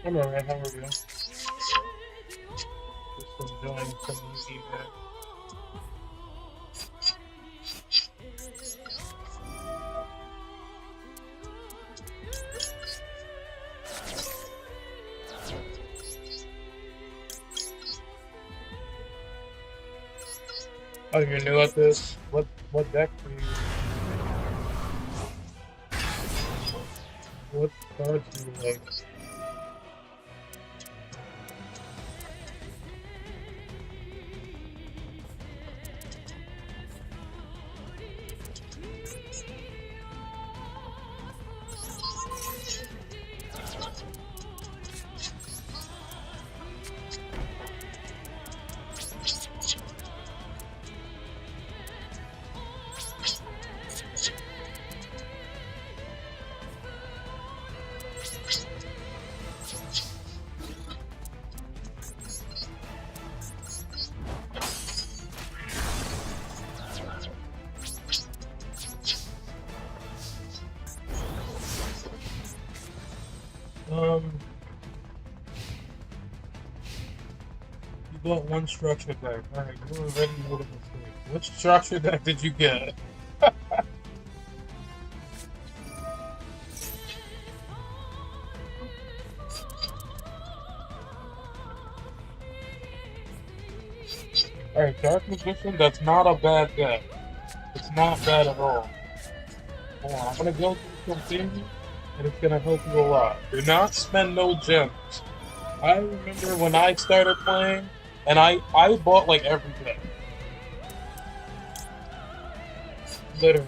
I'm alright, how are you? Just enjoying some email. Oh, you're new at this? What deck do you? What cards do you like? You bought one structure deck. Alright, you already made a mistake. Which structure deck did you get? Alright, Dark Magician, that's not a bad deck. It's not bad at all. Hold on, I'm gonna go through some things, and it's gonna help you a lot. Do not spend no gems. I remember when I started playing, and I bought like every deck. Literally.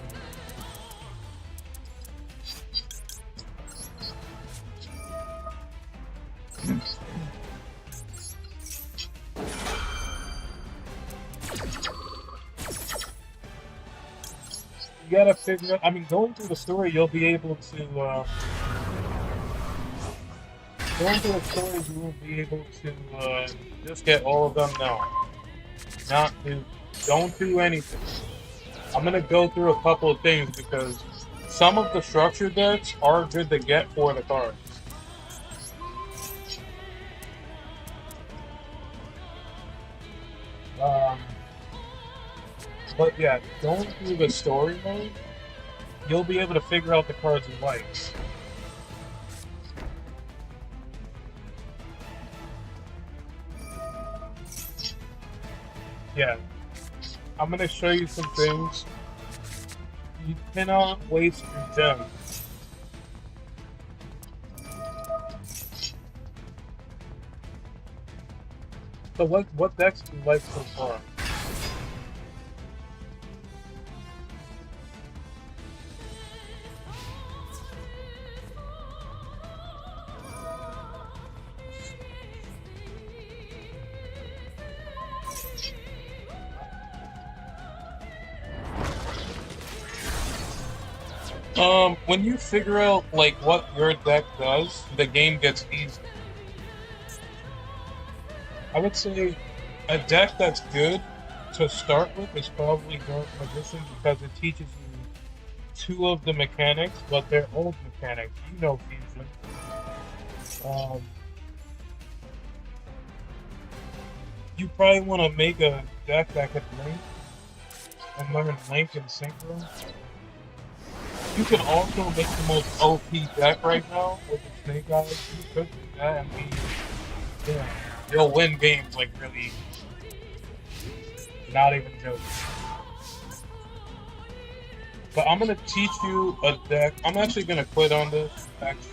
You gotta figure out, I mean, going through the story, you'll be able to, going through the story, you will be able to, just get all of them now. Don't do anything. I'm gonna go through a couple of things because some of the structure decks are good to get for the cards. Um, but yeah, going through the story mode, you'll be able to figure out the cards you like. Yeah, I'm gonna show you some things. You cannot waste your gems. So what decks do you like so far? When you figure out like what your deck does, the game gets easy. I would say a deck that's good to start with is probably Dark Magician because it teaches you two of the mechanics, but they're old mechanics. You know Fusion. You probably want to make a deck that could link and learn link and synchro. You can also make the most OP deck right now with the Snake Eyes. You could do that and be, yeah, you'll win games like really, not even joking. But I'm gonna teach you a deck. I'm actually gonna quit on this. Actually.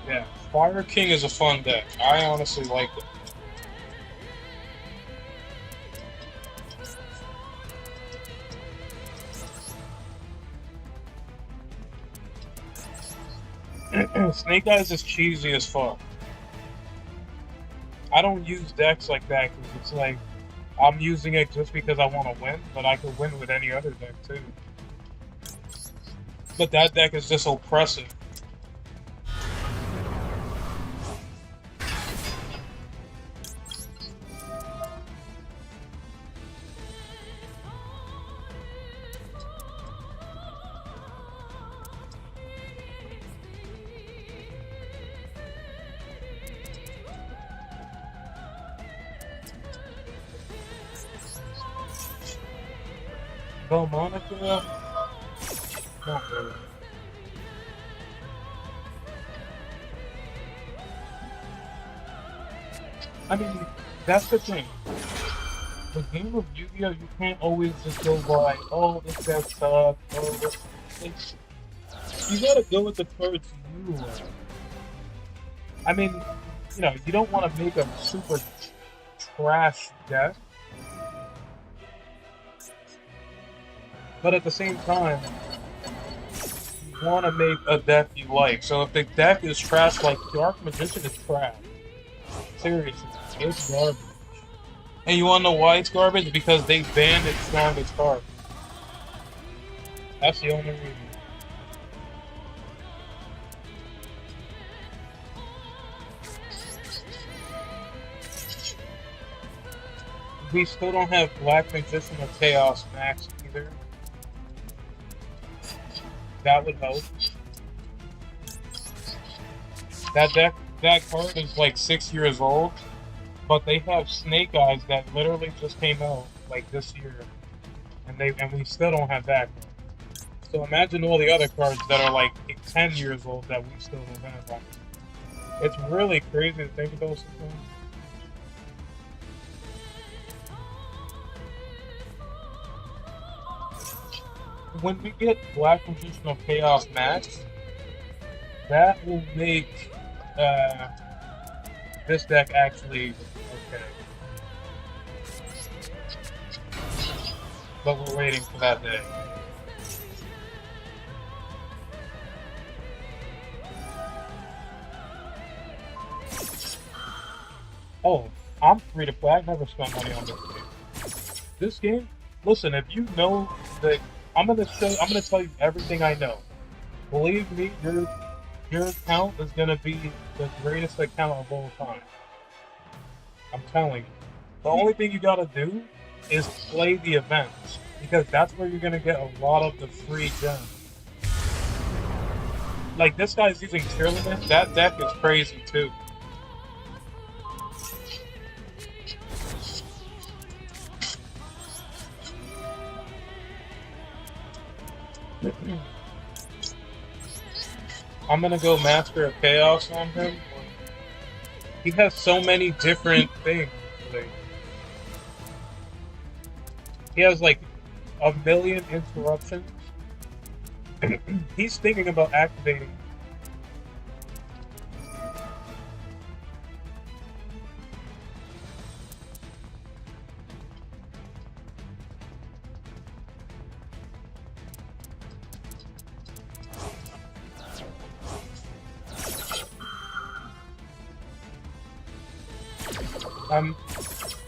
Yeah, Fire King is a fun deck. I honestly like it. Snake Eyes is cheesy as fuck. I don't use decks like that because it's like I'm using it just because I want to win, but I could win with any other deck too. But that deck is just oppressive. Monica? Not really. I mean, that's the thing. The game of Yu-Gi-Oh! You can't always just go by, oh, this deck sucks, oh, this. You gotta go with the cards you like. I mean, you know, you don't want to make a super trash deck. But at the same time, you want to make a deck you like. So if the deck is trash, like Dark Magician is trash. Seriously, it's garbage. And you want to know why it's garbage? Because they banned its strongest card. That's the only reason. We still don't have Black Magician or Chaos Max either. That would help. That card is like 6 years old, but they have Snake Eyes that literally just came out like this year, and we still don't have that card. So imagine all the other cards that are like 10 years old that we still don't have. Like, it's really crazy to think about something. When we get Black Magician of Chaos Max, that will make this deck actually okay. But we're waiting for that day. Oh, I'm free to play. I never spent money on this game. This game, listen, if you know that I'm gonna tell you everything I know. Believe me, your account is gonna be the greatest account of all time. I'm telling you. The only thing you gotta do is play the events, because that's where you're gonna get a lot of the free gems. Like this guy's using Cheerleader, that deck is crazy too. I'm gonna go Master of Chaos on him. He has so many different things. Like, he has like a million interruptions. He's thinking about activating.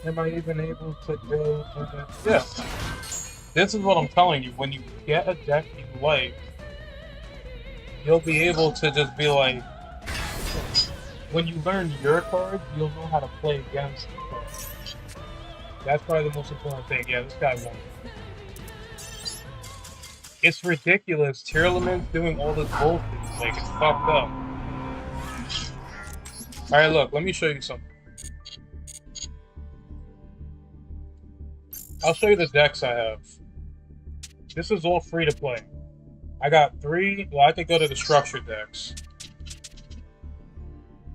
Am I even able to go? Yeah. This is what I'm telling you. When you get a deck you like, you'll be able to just be like, when you learn your cards, you'll know how to play against the cards. That's probably the most important thing. Yeah, this guy won. It's ridiculous. Tearlaman's doing all this bullshit. Like, it's fucked up. Alright, look, let me show you something. I'll show you the decks I have. This is all free to play. I got 3, well, I could go to the structured decks.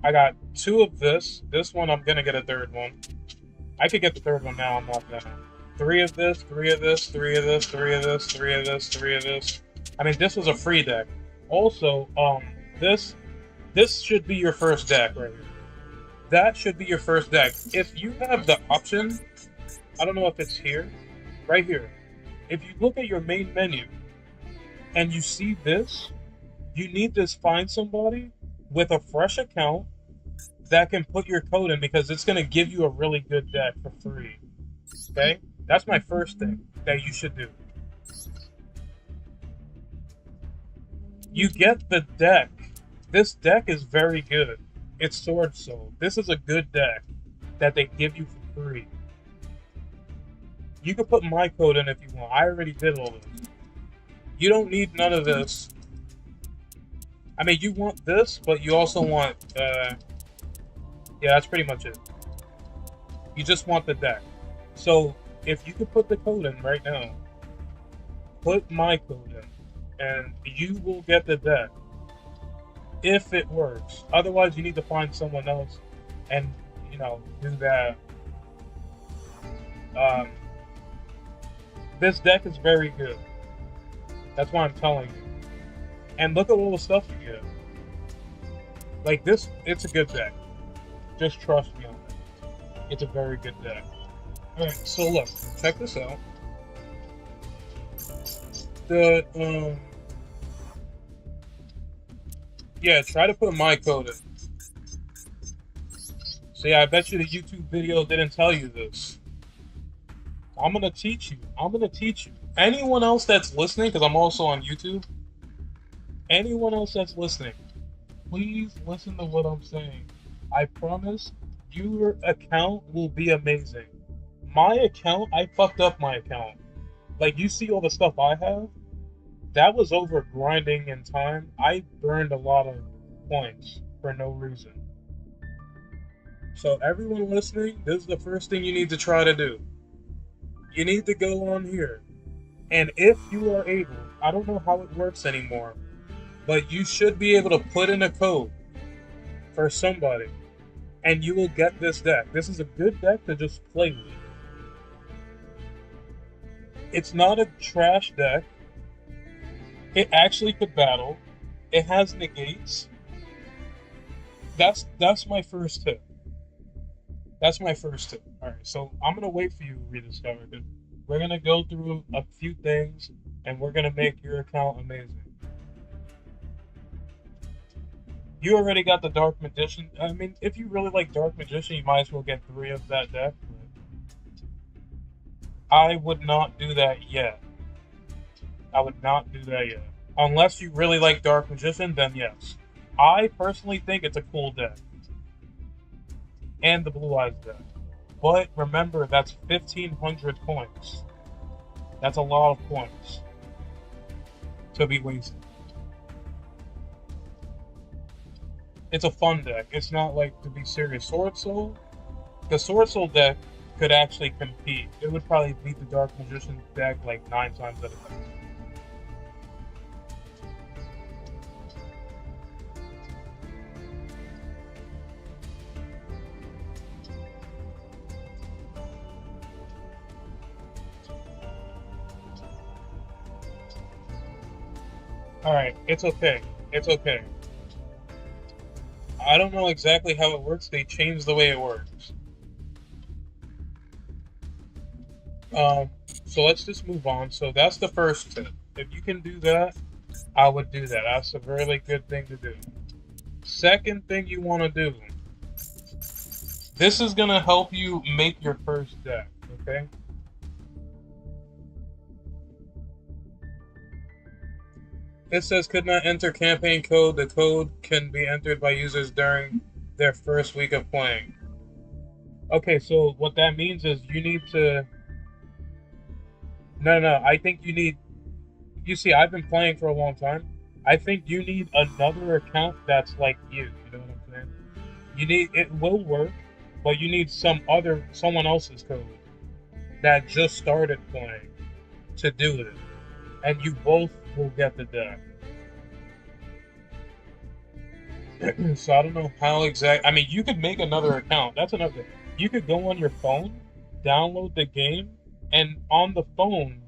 I got 2 of this. This one, I'm gonna get a 3rd one. I could get the 3rd one now, I'm not gonna. 3 of this, 3 of this, 3 of this, 3 of this, 3 of this, 3 of this. I mean, this is a free deck. Also, this should be your first deck right here. That should be your first deck. If you have the option, I don't know if it's here, right here. If you look at your main menu and you see this, you need to find somebody with a fresh account that can put your code in, because it's going to give you a really good deck for free. Okay? That's my first thing that you should do. You get the deck. This deck is very good. It's Sword Soul. This is a good deck that they give you for free. You can put my code in if you want. I already did all this. You don't need none of this. I mean, you want this, but you also want, yeah, that's pretty much it. You just want the deck. So, if you could put the code in right now, put my code in, and you will get the deck. If it works. Otherwise, you need to find someone else and, you know, do that. This deck is very good. That's why I'm telling you. And look at all the stuff you get. Like this, it's a good deck. Just trust me on that. It's a very good deck. Alright, so look, check this out. Yeah, try to put my code in. See, I bet you the YouTube video didn't tell you this. I'm gonna teach you. I'm gonna teach you. Anyone else that's listening, because I'm also on YouTube, anyone else that's listening, please listen to what I'm saying. I promise your account will be amazing. My account, I fucked up my account. Like, you see all the stuff I have? That was over grinding in time. I burned a lot of points for no reason. So everyone listening, this is the first thing you need to try to do. You need to go on here. And if you are able, I don't know how it works anymore, but you should be able to put in a code for somebody, and you will get this deck. This is a good deck to just play with. It's not a trash deck. It actually could battle. It has negates. That's my first tip. That's my first tip. Alright, so I'm gonna wait for you to rediscover it. We're gonna go through a few things, and we're gonna make your account amazing. You already got the Dark Magician. I mean, if you really like Dark Magician, you might as well get 3 of that deck. I would not do that yet. I would not do that yet. Unless you really like Dark Magician, then yes. I personally think it's a cool deck. And the Blue Eyes deck. But remember, that's 1,500 points. That's a lot of points to be wasted. It's a fun deck. It's not like, to be serious. Sword Soul? The Sword Soul deck could actually compete. It would probably beat the Dark Magician deck like 9 times out of 10. Alright, it's okay. It's okay. I don't know exactly how it works. They changed the way it works. So let's just move on. So that's the first tip. If you can do that, I would do that. That's a really good thing to do. Second thing you want to do. This is going to help you make your first deck, okay? It says could not enter campaign code. The code can be entered by users during their first week of playing. Okay, so what that means is you need to... No, I think you need... You see, I've been playing for a long time. I think you need another account that's like you. You know what I'm saying? You need... It will work, but you need someone else's code that just started playing to do it. And you both will get the deck. So I don't know how exact. I mean, you could make another account. That's another. You could go on your phone, download the game, and on the phone,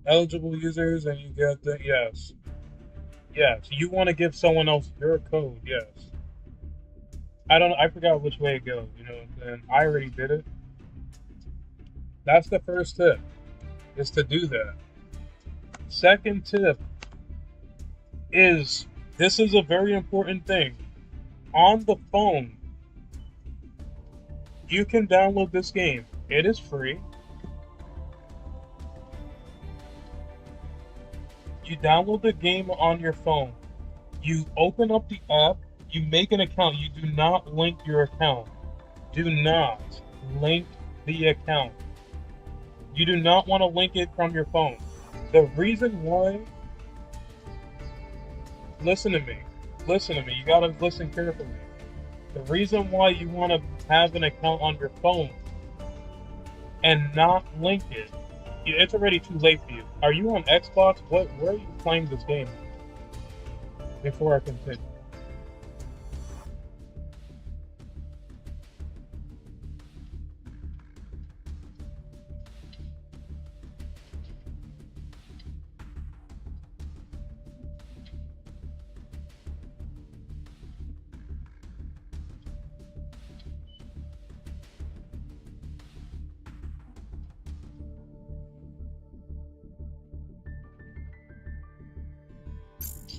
eligible users, and you get the yes. You want to give someone else your code? Yes. I forgot which way it goes. You know what I'm saying? I already did it. That's the first tip, is to do that. Second tip is, this is a very important thing. On the phone, you can download this game. It is free. You download the game on your phone. You open up the app. You make an account. You do not link your account. Do not link the account. You do not want to link it from your phone. The reason why... Listen to me. You gotta listen carefully. The reason why you want to have an account on your phone and not link it, it's already too late for you. Are you on Xbox? Where are you playing this game? Before I continue.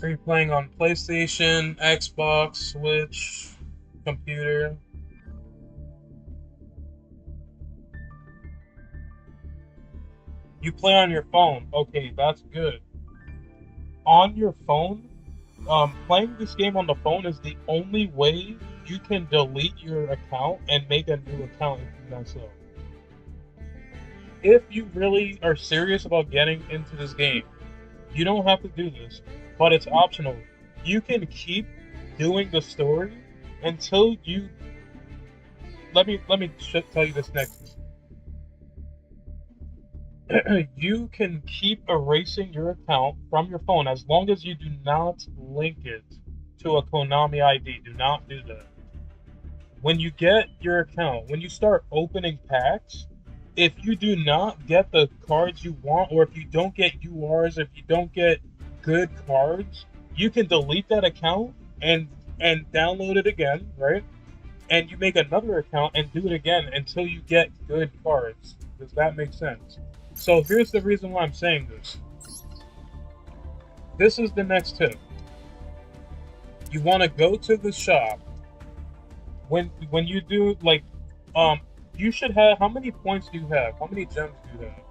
Are you playing on PlayStation, Xbox, Switch, computer? You play on your phone. Okay, that's good. On your phone, playing this game on the phone is the only way you can delete your account and make a new account if you mess up. If you really are serious about getting into this game, you don't have to do this, but it's optional. You can keep doing the story until you... Let me tell you this next. You can keep erasing your account from your phone as long as you do not link it to a Konami ID. Do not do that. When you get your account, when you start opening packs, if you do not get the cards you want, or if you don't get URs, if you don't get good cards, you can delete that account and download it again, right? And you make another account and do it again until you get good cards. Does that make sense? So here's the reason why I'm saying this. This is the next tip. You want to go to the shop. When you do, like, you should have... How many points do you have? How many gems do you have?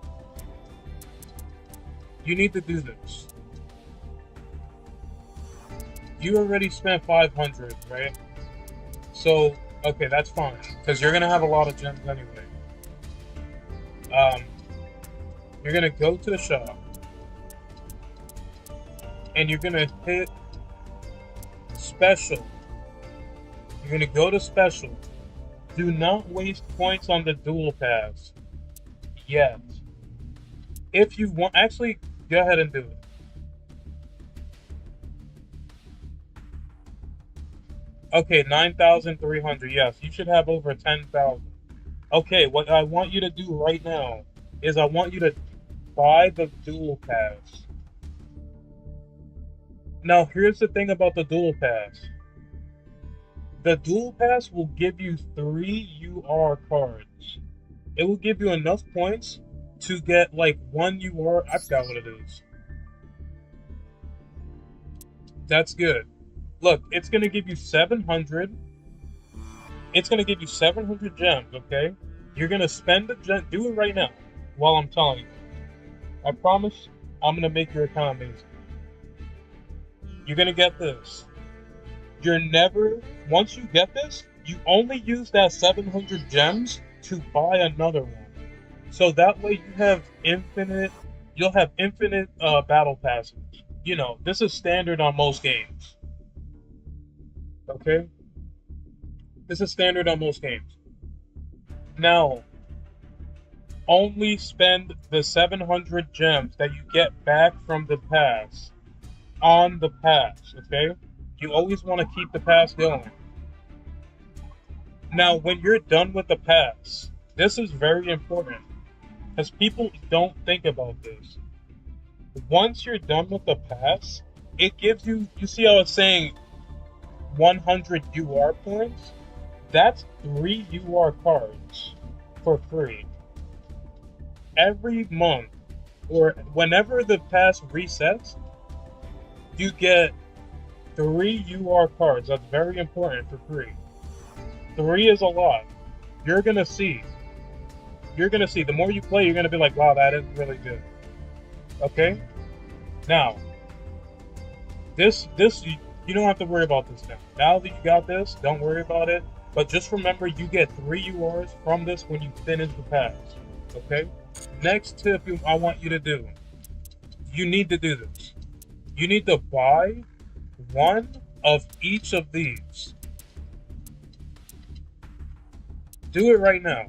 You need to do this. You already spent 500, right? So, okay, that's fine. Because you're going to have a lot of gems anyway. You're going to go to the shop. And you're going to hit special. You're going to go to special. Do not waste points on the dual pass yet. If you want... Actually, go ahead and do it. Okay, 9,300. Yes, you should have over 10,000. Okay, what I want you to do right now is I want you to buy the dual pass. Now, here's the thing about the dual pass. The dual pass will give you 3 UR cards. It will give you enough points to get like 1 UR. I forgot what it is. That's good. Look, it's going to give you 700. It's going to give you 700 gems, okay? You're going to spend the gem. Do it right now while I'm telling you. I promise I'm going to make your account amazing. You're going to get this. You're never, once you get this, you only use that 700 gems to buy another one. So that way you have infinite, you'll have infinite battle passes. You know, this is standard on most games. Okay? This is standard on most games. Now, only spend the 700 gems that you get back from the pass on the pass, okay? You always want to keep the pass going. Now, when you're done with the pass, this is very important because people don't think about this. Once you're done with the pass, it gives you, you see how it's saying 100 UR points? That's 3 UR cards for free. Every month, or whenever the pass resets, you get 3 UR cards. That's very important for free. 3 is a lot. You're gonna see. You're gonna see. The more you play, you're gonna be like, wow, that is really good. Okay? Now, this you don't have to worry about this now. Now that you got this, don't worry about it. But just remember, you get 3 URs from this when you finish the pass. Okay? Next tip I want you to do. You need to do this. You need to buy one of each of these. Do it right now.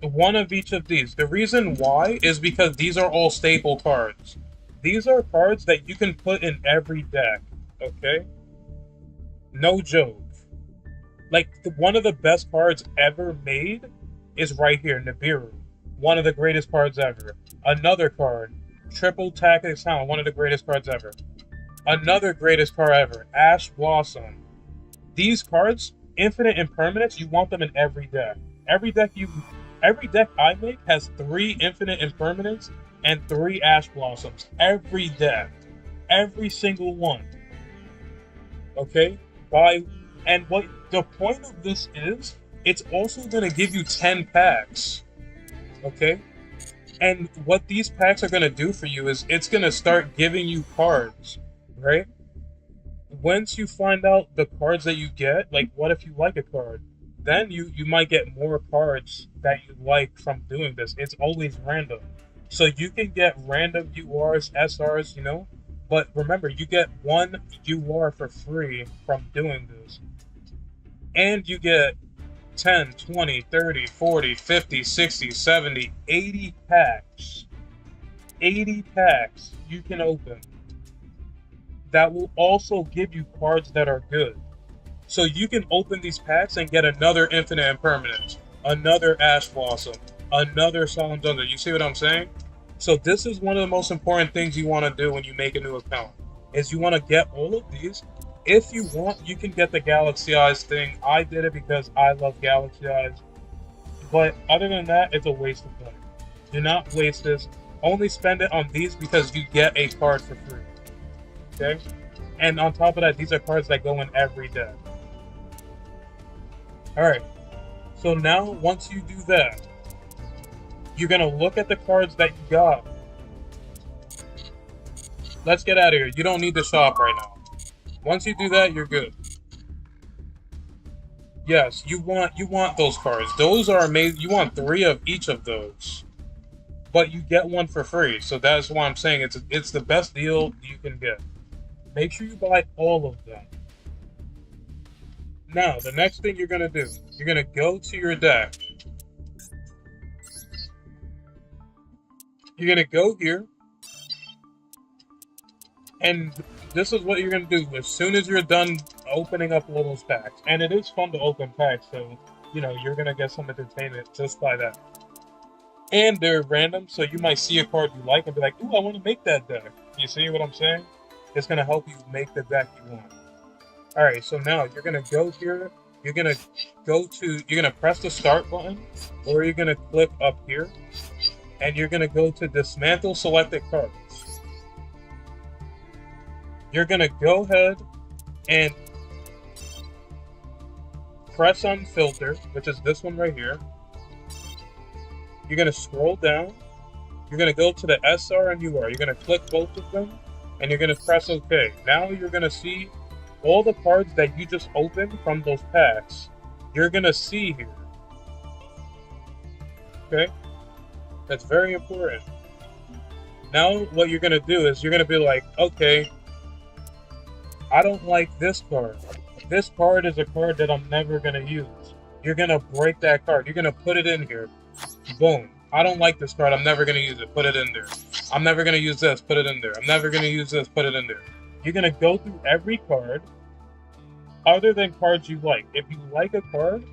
One of each of these. The reason why is because these are all staple cards. These are cards that you can put in every deck. Okay? No joke. Like, one of the best cards ever made is right here, Nibiru. One of the greatest cards ever. Another card, Triple Tactics Hound, one of the greatest cards ever. Another greatest card ever, Ash Blossom. These cards, infinite impermanence, you want them in every deck. Every deck I make has 3 infinite impermanence and 3 Ash Blossoms. Every deck. Every single one. Okay? And what the point of this is, it's also going to give you 10 packs. Okay? And what these packs are going to do for you is it's going to start giving you cards, right? Once you find out the cards that you get, like what if you like a card? Then you might get more cards that you like from doing this. It's always random. So you can get random URs, SRs, you know? But remember, you get 1 UR for free from doing this. And you get 10, 20, 30, 40, 50, 60, 70, 80 packs. 80 packs you can open. That will also give you cards that are good. So you can open these packs and get another Infinite Impermanence, another Ash Blossom, another Solemn Thunder. You see what I'm saying? So this is one of the most important things you want to do when you make a new account, is you want to get all of these. If you want, you can get the Galaxy Eyes thing. I did it because I love Galaxy Eyes. But other than that, it's a waste of money. Do not waste this. Only spend it on these because you get a card for free. Okay? And on top of that, these are cards that go in every deck. Alright. So now, once you do that, you're going to look at the cards that you got. Let's get out of here. You don't need to shop right now. Once you do that, you're good. Yes, you want those cards. Those are amazing. You want 3 of each of those. But you get one for free. So that's why I'm saying it's the best deal you can get. Make sure you buy all of them. Now, the next thing you're going to do, you're going to go to your deck. You're going to go here. And this is what you're going to do as soon as you're done opening up all those packs. And it is fun to open packs, so, you know, you're going to get some entertainment just by that. And they're random, so you might see a card you like and be like, ooh, I want to make that deck. You see what I'm saying? It's going to help you make the deck you want. Alright, so now you're going to go here. You're going to press the start button, or you're going to click up here, and you're going to go to dismantle selected cards. You're going to go ahead and press on filter, which is this one right here. You're going to scroll down. You're going to go to the SR and UR. You're going to click both of them, and you're going to press OK. Now you're going to see all the cards that you just opened from those packs. You're going to see here. Okay? That's very important. Now what you're going to do is you're going to be like, okay, I don't like this card. This card is a card that I'm never going to use. You're going to break that card. You're going to put it in here. Boom. I don't like this card. I'm never going to use it. Put it in there. I'm never going to use this. Put it in there. I'm never going to use this. Put it in there. You're going to go through every card other than cards you like. If you like a card,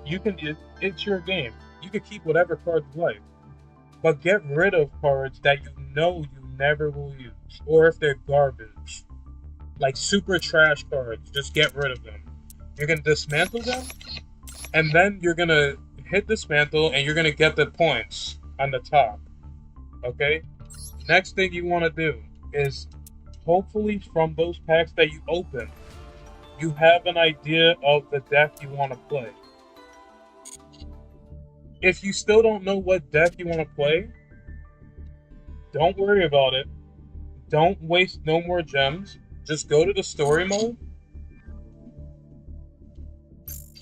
you can. It's your game. You can keep whatever card you like. But get rid of cards that you know you never will use. Or if they're garbage. Like super trash cards. Just get rid of them. You're going to dismantle them. And then you're going to hit dismantle, and you're going to get the points on the top. Okay? Next thing you want to do is, hopefully from those packs that you open, you have an idea of the deck you want to play. If you still don't know what deck you want to play, don't worry about it. Don't waste no more gems. Just go to the story mode.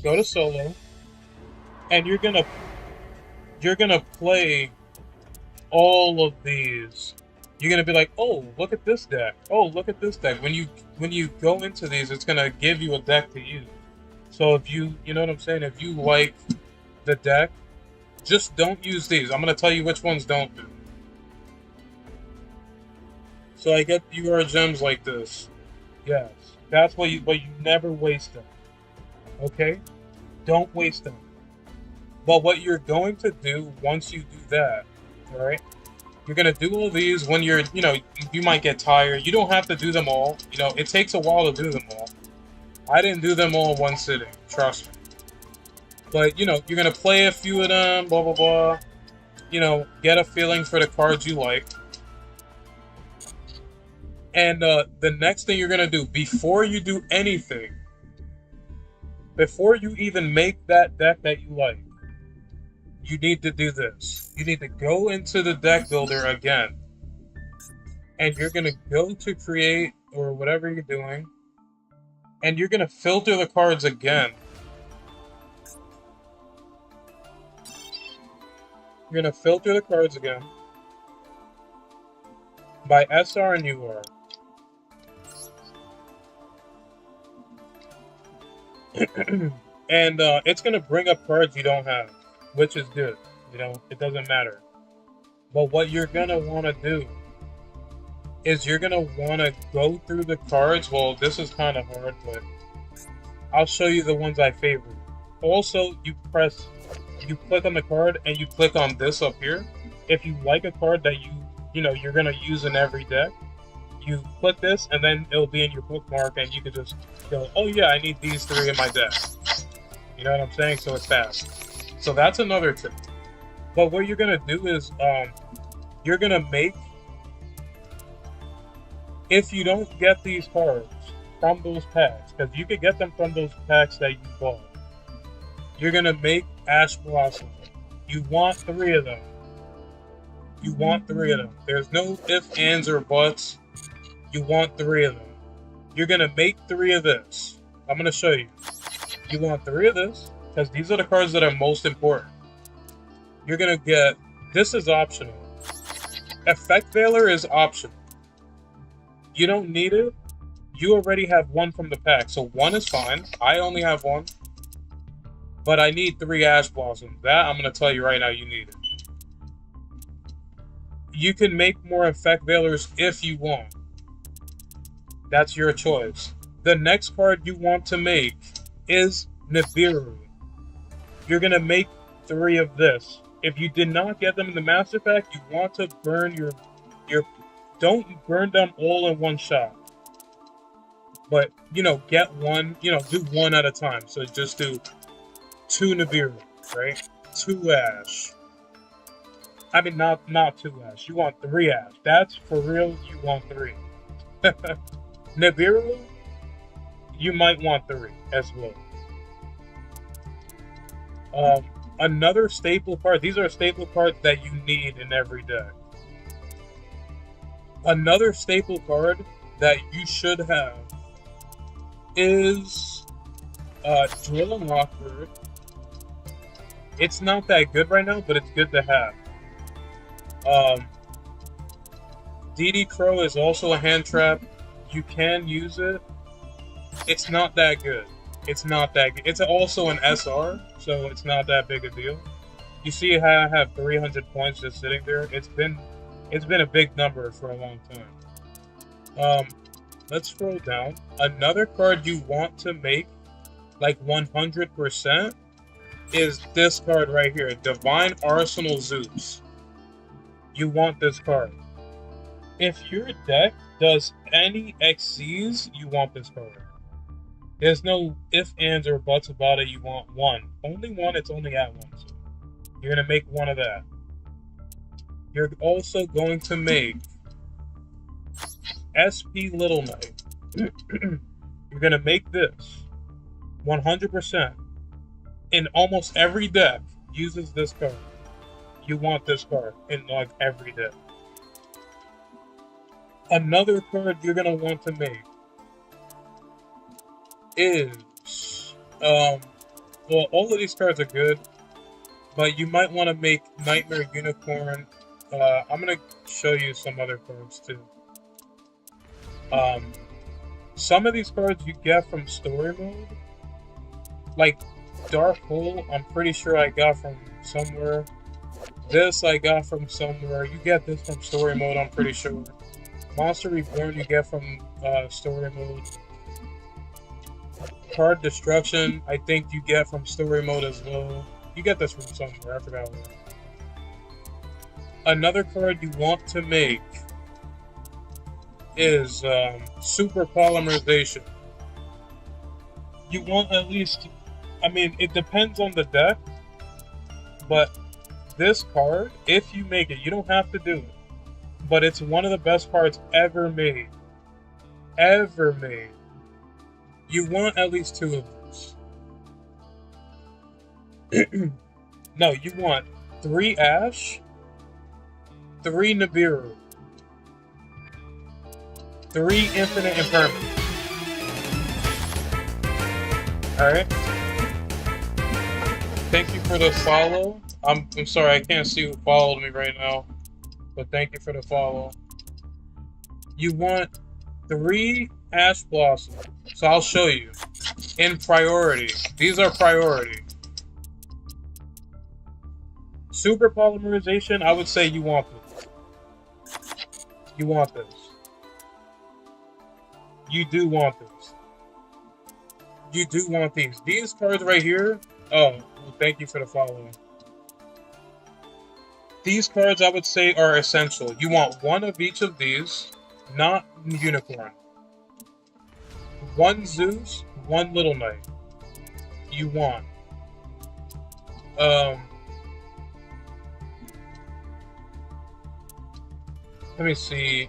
Go to solo. And you're gonna play all of these. You're gonna be like, oh, look at this deck. Oh, look at this deck. When you go into these, it's gonna give you a deck to use. So if you know what I'm saying? If you like the deck, just don't use these. I'm gonna tell you which ones don't do. So I get UR gems like this. Yes, that's what you never waste them. Okay, don't waste them. But what you're going to do once you do that, all right? You're going to do all these when you're, you might get tired. You don't have to do them all. It takes a while to do them all. I didn't do them all in one sitting, trust me. But, you're going to play a few of them, blah, blah, blah. Get a feeling for the cards you like. And the next thing you're going to do, before you do anything, before you even make that deck that you like, you need to do this. You need to go into the deck builder again. And you're going to go to create or whatever you're doing. And you're going to filter the cards again. You're going to filter the cards again by SR and UR. And it's going to bring up cards you don't have, which is good. It doesn't matter. But what you're going to want to do is you're going to want to go through the cards. Well, this is kind of hard, but I'll show you the ones I favor. Also, you click on the card and you click on this up here. If you like a card that you're going to use in every deck, you click this and then it'll be in your bookmark and you can just go, oh yeah, I need these 3 in my deck. You know what I'm saying? So it's fast. So that's another tip. But what you're going to do is you're going to make, if you don't get these cards from those packs, because you could get them from those packs that you bought, you're going to make Ash Blossom. You want 3 of them. You want 3 of them. There's no ifs, ands, or buts. You want 3 of them. You're going to make 3 of this. I'm going to show you. You want 3 of this, because these are the cards that are most important. You're going to get, this is optional. Effect Veiler is optional. You don't need it. You already have 1 from the pack, so 1 is fine. I only have 1. But I need 3 Ash Blossoms. That, I'm going to tell you right now, you need it. You can make more Effect Veilers if you want. That's your choice. The next card you want to make is Nibiru. You're going to make 3 of this. If you did not get them in the master pack, you want to burn your don't burn them all in one shot. But get one, do one at a time. So just do 2 Nibiru, right? 2 Ash. I mean not 2 Ash. You want 3 Ash. That's for real, you want 3. Nibiru, you might want 3 as well. Another staple card. These are staple cards that you need in every deck. Another staple card that you should have is Drill and Rockbird. It's not that good right now, but it's good to have. DD Crow is also a hand trap. You can use it. It's not that good. It's not that good. It's also an SR, so it's not that big a deal. You see how I have 300 points just sitting there? It's been a big number for a long time. Let's scroll down. Another card you want to make like 100% is this card right here, Divine Arsenal Zeus. You want this card. If your deck does any XCs, you want this card. There's no ifs, ands, or buts about it. You want one. Only one, it's only at one. So you're going to make one of that. You're also going to make SP Little Knight. You're going to make this 100%. In almost every deck uses this card. You want this card in like every deck. Another card you're going to want to make is well, all of these cards are good, but you might want to make Nightmare Unicorn. I'm gonna show you some other cards too. Some of these cards you get from story mode, like Dark Hole. I'm pretty sure I got from somewhere. This I got from somewhere. You get this from story mode, I'm pretty sure. Monster Reborn you get from story mode. Card Destruction, I think you get from story mode as well. You get this from somewhere, I forgot where. Another card you want to make is Super Polymerization. You want at least, I mean, it depends on the deck, but this card, if you make it, you don't have to do it, but it's one of the best cards ever made. Ever made. You want at least 2 of those. No, you want 3 Ash, 3 Nibiru, 3 Infinite Impermanence. Alright? Thank you for the follow. I'm sorry, I can't see who followed me right now, but thank you for the follow. You want 3 Ash Blossom. So I'll show you. In priority. These are priority. Super Polymerization, I would say you want this. You want this. You do want this. You do want these. These cards right here. Oh, well, thank you for the follow. These cards I would say are essential. You want one of each of these, not Unicorn. 1 Zeus, 1 Little Knight. You want. Let me see.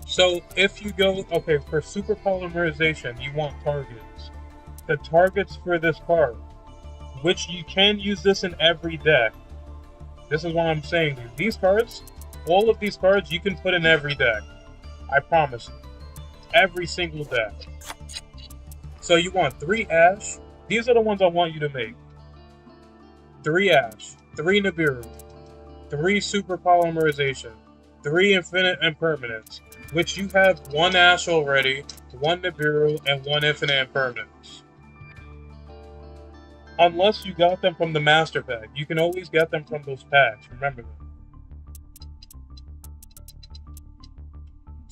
So if you go, okay, for Super Polymerization, you want targets. The targets for this card, which you can use this in every deck. This is what I'm saying, dude. These cards, all of these cards, you can put in every deck. I promise you. Every single deck. So you want 3 Ash. These are the ones I want you to make. 3 Ash, 3 Nibiru, 3 Super Polymerization, 3 Infinite Impermanence, which you have 1 Ash already, 1 Nibiru, and 1 Infinite Impermanence. Unless you got them from the Master Pack. You can always get them from those packs, remember that.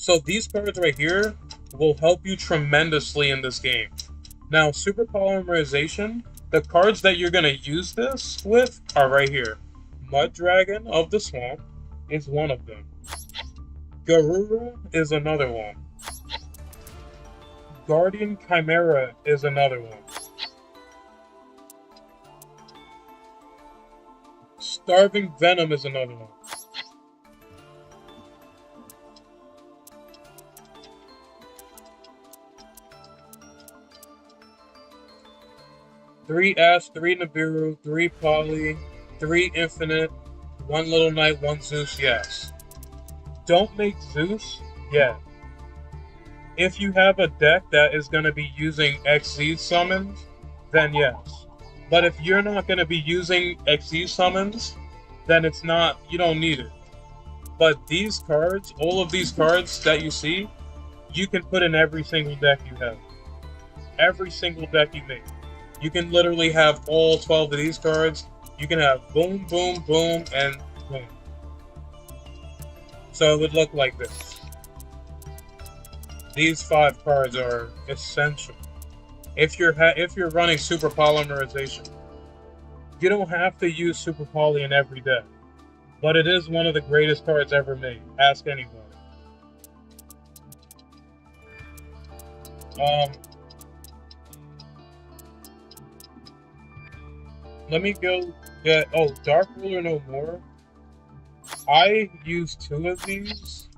So these cards right here will help you tremendously in this game. Now, Super Polymerization, the cards that you're going to use this with are right here. Mud Dragon of the Swamp is one of them. Garura is another one. Guardian Chimera is another one. Starving Venom is another one. Three Ash, 3 Nibiru, 3 Poly, 3 Infinite, 1 Little Knight, 1 Zeus, yes. Don't make Zeus yet. If you have a deck that is going to be using XZ summons, then yes. But if you're not going to be using XZ summons, then it's not, you don't need it. But these cards, all of these cards that you see, you can put in every single deck you have. Every single deck you make. You can literally have all 12 of these cards. You can have boom, boom, boom, and boom. So it would look like this. These 5 cards are essential. If you're running Super Polymerization, you don't have to use Super Poly in every deck, but it is one of the greatest cards ever made. Ask anybody. Let me go get... Oh, Dark Ruler No More. I used 2 of these.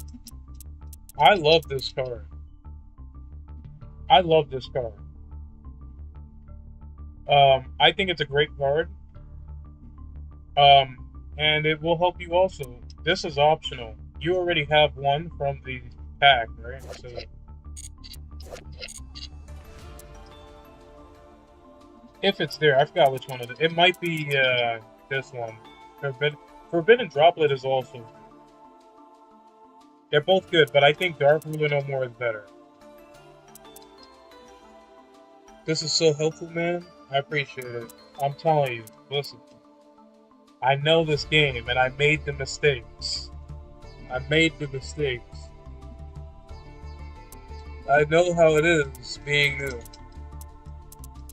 I love this card. I love this card. I think it's a great card. And it will help you also. This is optional. You already have one from the pack, right? So... if it's there, I forgot which one it is. It might be this one. Forbidden Droplet is also good. They're both good, but I think Dark Ruler No More is better. This is so helpful, man. I appreciate it. I'm telling you, listen. I know this game, and I made the mistakes. I know how it is being new.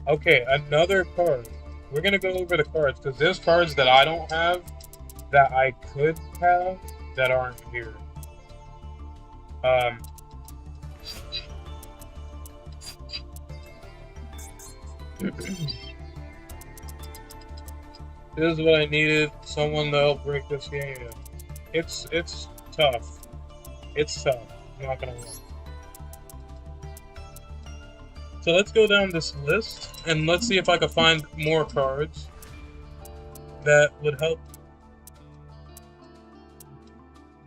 Okay, another card. We're gonna go over the cards, because there's cards that I don't have, that I could have, that aren't here. This is what I needed, someone to help break this game. It's tough. It's tough. I'm not gonna lie. So let's go down this list, and let's see if I can find more cards that would help.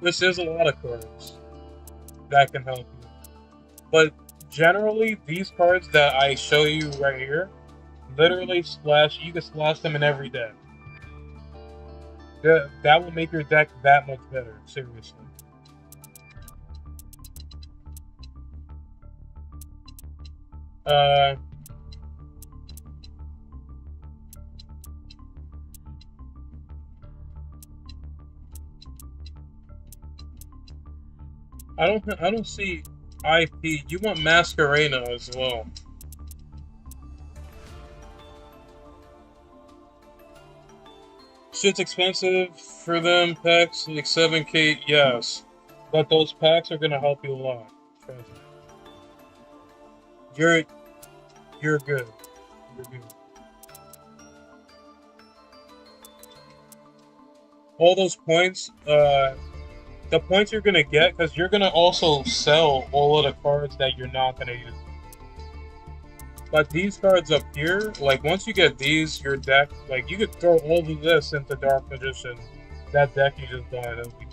Which there's a lot of cards that can help you. But generally, these cards that I show you right here, literally you can splash them in every deck. That will make your deck that much better, seriously. I don't see IP. You want Masquerena as well. Shit's expensive for them packs, like 7K, yes. But those packs are gonna help you a lot. Trust me. You're good. You're good. All those points, the points you're gonna get, because you're gonna also sell all of the cards that you're not gonna use. But these cards up here, like once you get these, your deck, like you could throw all of this into Dark Magician. That deck you just bought, it'll be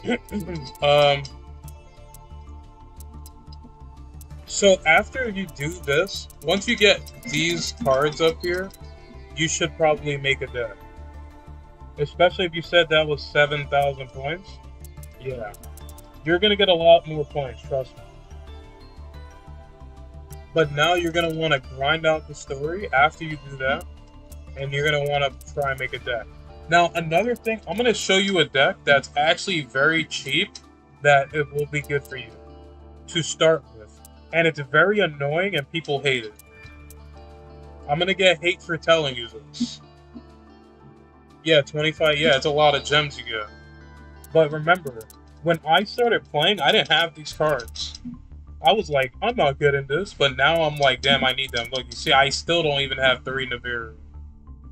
good. So after you do this, once you get these cards up here, you should probably make a deck. Especially if you said that was 7,000 points. Yeah. You're going to get a lot more points, trust me. But now you're going to want to grind out the story after you do that. And you're going to want to try and make a deck. Now, another thing, I'm going to show you a deck that's actually very cheap, that it will be good for you to start with. And it's very annoying and people hate it. I'm gonna get hate for telling you this. Yeah, 25, yeah, it's a lot of gems you get. But remember, when I started playing, I didn't have these cards. I was like, I'm not good in this, but now I'm like, damn, I need them. Look, you see, I still don't even have 3 Nibiru.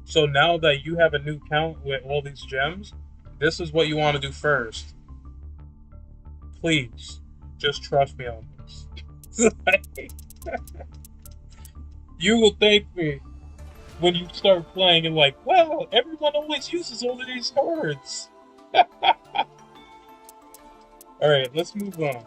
So now that you have a new count with all these gems, this is what you want to do first. Please, just trust me on this. You will thank me when you start playing and like, wow, everyone always uses all of these cards. Alright, let's move on.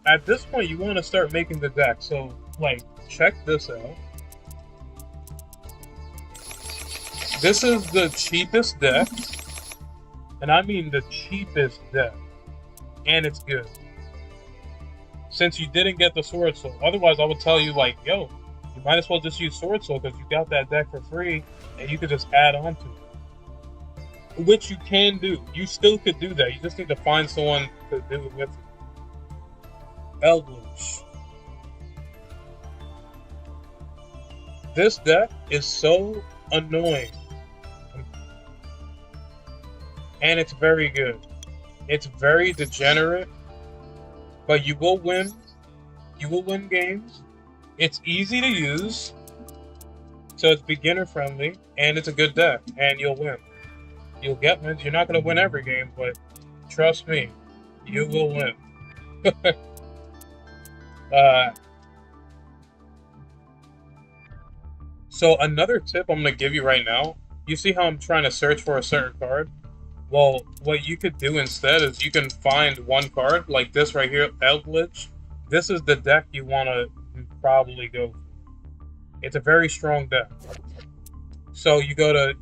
At this point, you want to start making the deck. So, like, check this out. This is the cheapest deck, and I mean the cheapest deck, and it's good. Since you didn't get the Sword Soul, otherwise I would tell you like, yo, you might as well just use Sword Soul because you got that deck for free, and you could just add on to it. Which you can do. You still could do that. You just need to find someone to do it with you. Eldritch. This deck is so annoying. And it's very good. It's very degenerate. But you will win. You will win games. It's easy to use. So it's beginner friendly. And it's a good deck. And you'll win. You'll get wins. You're not going to win every game. But trust me. You will win. So another tip I'm going to give you right now. You see how I'm trying to search for a certain card? Well, what you could do instead is you can find one card, like this right here, Eldritch. This is the deck you want to probably go for. It's a very strong deck. So you go to,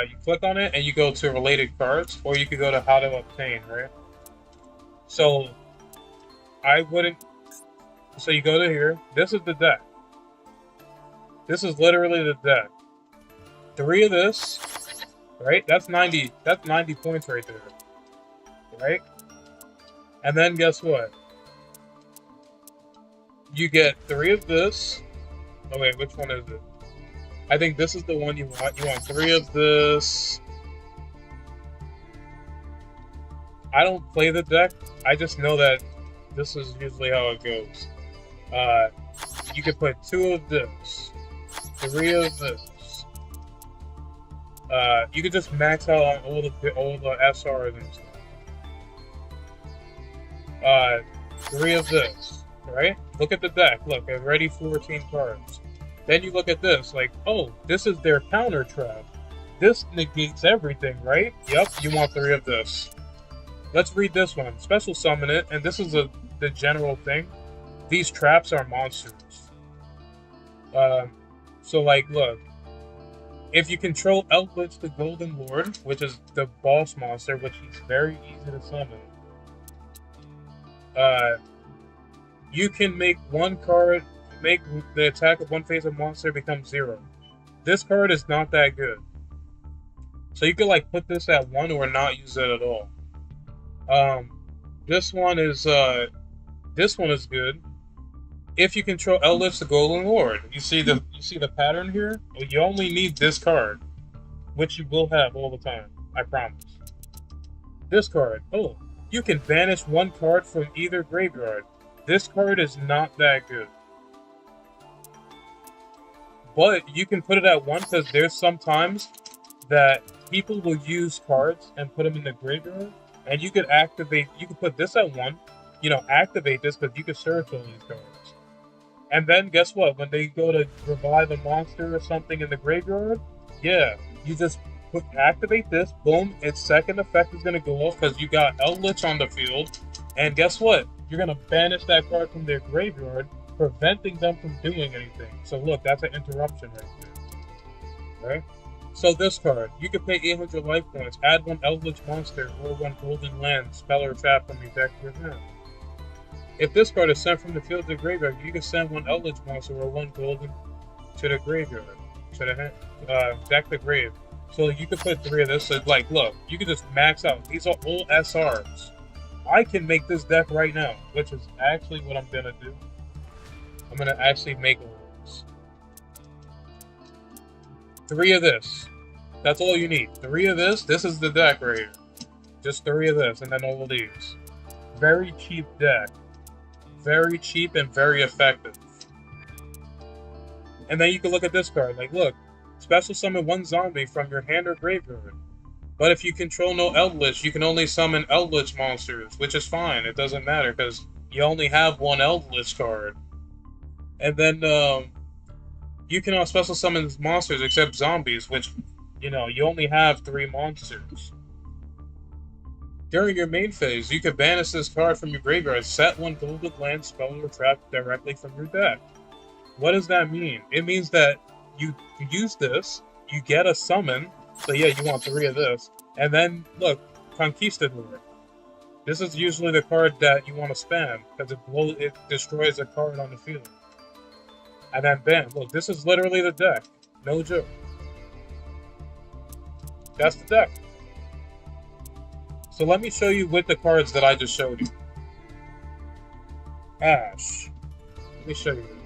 you click on it and you go to related cards, or you could go to how to obtain, right? So I wouldn't, so you go to here, this is the deck. This is literally the deck. 3 of this, right? That's 90 points right there. Right? And then guess what? You get 3 of this. Oh wait, which one is it? I think this is the one you want. You want 3 of this. I don't play the deck. I just know that this is usually how it goes. You could put 2 of this. 3 of this. You could just max out on all the SRs and stuff. 3 of this, right? Look at the deck. Look, already 14 cards. Then you look at this, like, oh, this is their counter trap. This negates everything, right? Yep, you want 3 of this. Let's read this one. Special summon it, and this is the general thing. These traps are monsters. So, like, look. If you control Eldritch the Golden Lord, which is the boss monster, which is very easy to summon, you can make one card, make the attack of one phase of monster become 0. This card is not that good. So you could, like, put this at 1 or not use it at all. This one is good. If you control Eldritch the Golden Lord, you see the pattern here? You only need this card, which you will have all the time, I promise. This card, oh, you can banish one card from either graveyard. This card is not that good. But you can put it at 1 because there's sometimes that people will use cards and put them in the graveyard, and you could put this at 1, activate this because you could search all these cards. And then guess what? When they go to revive a monster or something in the graveyard, yeah, you just activate this, boom, its second effect is going to go off because you got Eldritch on the field. And guess what? You're going to banish that card from their graveyard, preventing them from doing anything. So look, that's an interruption right there. Right? So this card, you can pay 800 life points, add 1 Eldritch monster or 1 golden land, spell or trap from your deck to your hand. If this card is sent from the field to the graveyard, you can send one Eldritch monster or one golden to the graveyard, to the deck the grave. So you can put 3 of this. So like, look, you can just max out. These are all SRs. I can make this deck right now, which is actually what I'm gonna do. I'm gonna actually make all this. 3 of this. That's all you need. 3 of this. This is the deck right here. Just 3 of this, and then all of these. Very cheap deck. Very cheap and very effective. And then you can look at this card. Like, look, special summon 1 zombie from your hand or graveyard. But if you control no Eldritch, you can only summon Eldritch monsters, which is fine. It doesn't matter because you only have 1 Eldritch card. And then you can special summon monsters except zombies, which, you know, you only have 3 monsters. During your main phase, you can banish this card from your graveyard, set 1 golden land, spell, or trap directly from your deck. What does that mean? It means that you use this, you get a summon, so yeah, you want 3 of this, and then, look, Conquistador. This is usually the card that you want to spam, because it destroys a card on the field. And then bam, look, this is literally the deck. No joke. That's the deck. So let me show you with the cards that I just showed you. Ash. Let me show you this.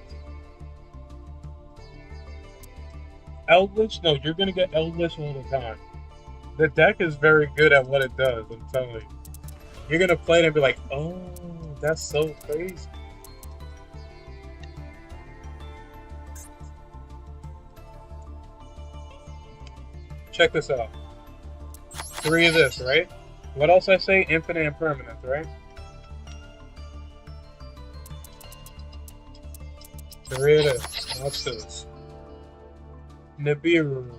Eldritch? No, you're going to get Eldritch all the time. The deck is very good at what it does, I'm telling you. You're going to play it and be like, oh, that's so crazy. Check this out. 3 of this, right? What else I say? Infinite Impermanence, right? 3 of this. Watch this. Nibiru.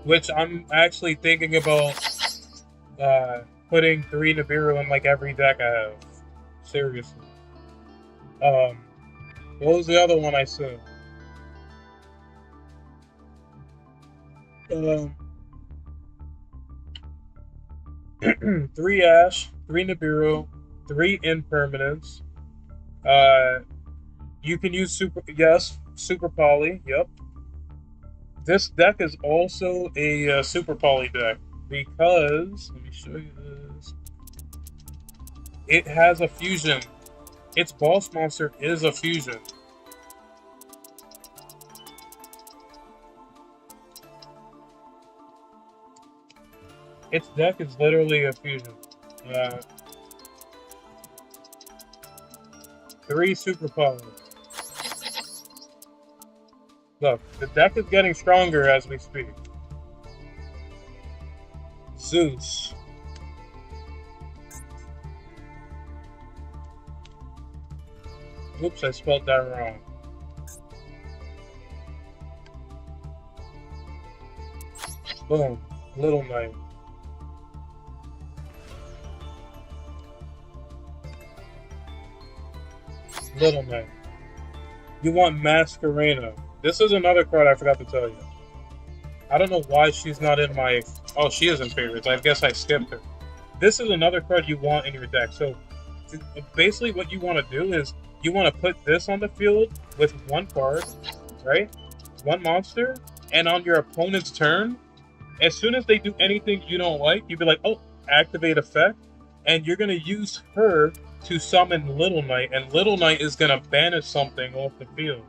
Which I'm actually thinking about putting 3 Nibiru in like every deck I have. Seriously. What was the other one I said? 3 Ash, 3 Nibiru, 3 Impermanence. You can use Super Poly, yep. This deck is also a Super Poly deck because, let me show you this. It has a fusion. Its boss monster is a fusion. Its deck is literally a fusion. 3 Super Poly. Look, the deck is getting stronger as we speak. Zeus. Oops, I spelled that wrong. Boom. Little Knight. Little Knight. You want Masquerena. This is another card I forgot to tell you. I don't know why she's not in my... Oh, she is in favorites. I guess I skipped her. This is another card you want in your deck. So, basically what you want to do is you want to put this on the field with 1 card, right? 1 monster. And on your opponent's turn, as soon as they do anything you don't like, you'd be like, oh, activate effect. And you're going to use her to summon Little Knight. And Little Knight is going to banish something off the field.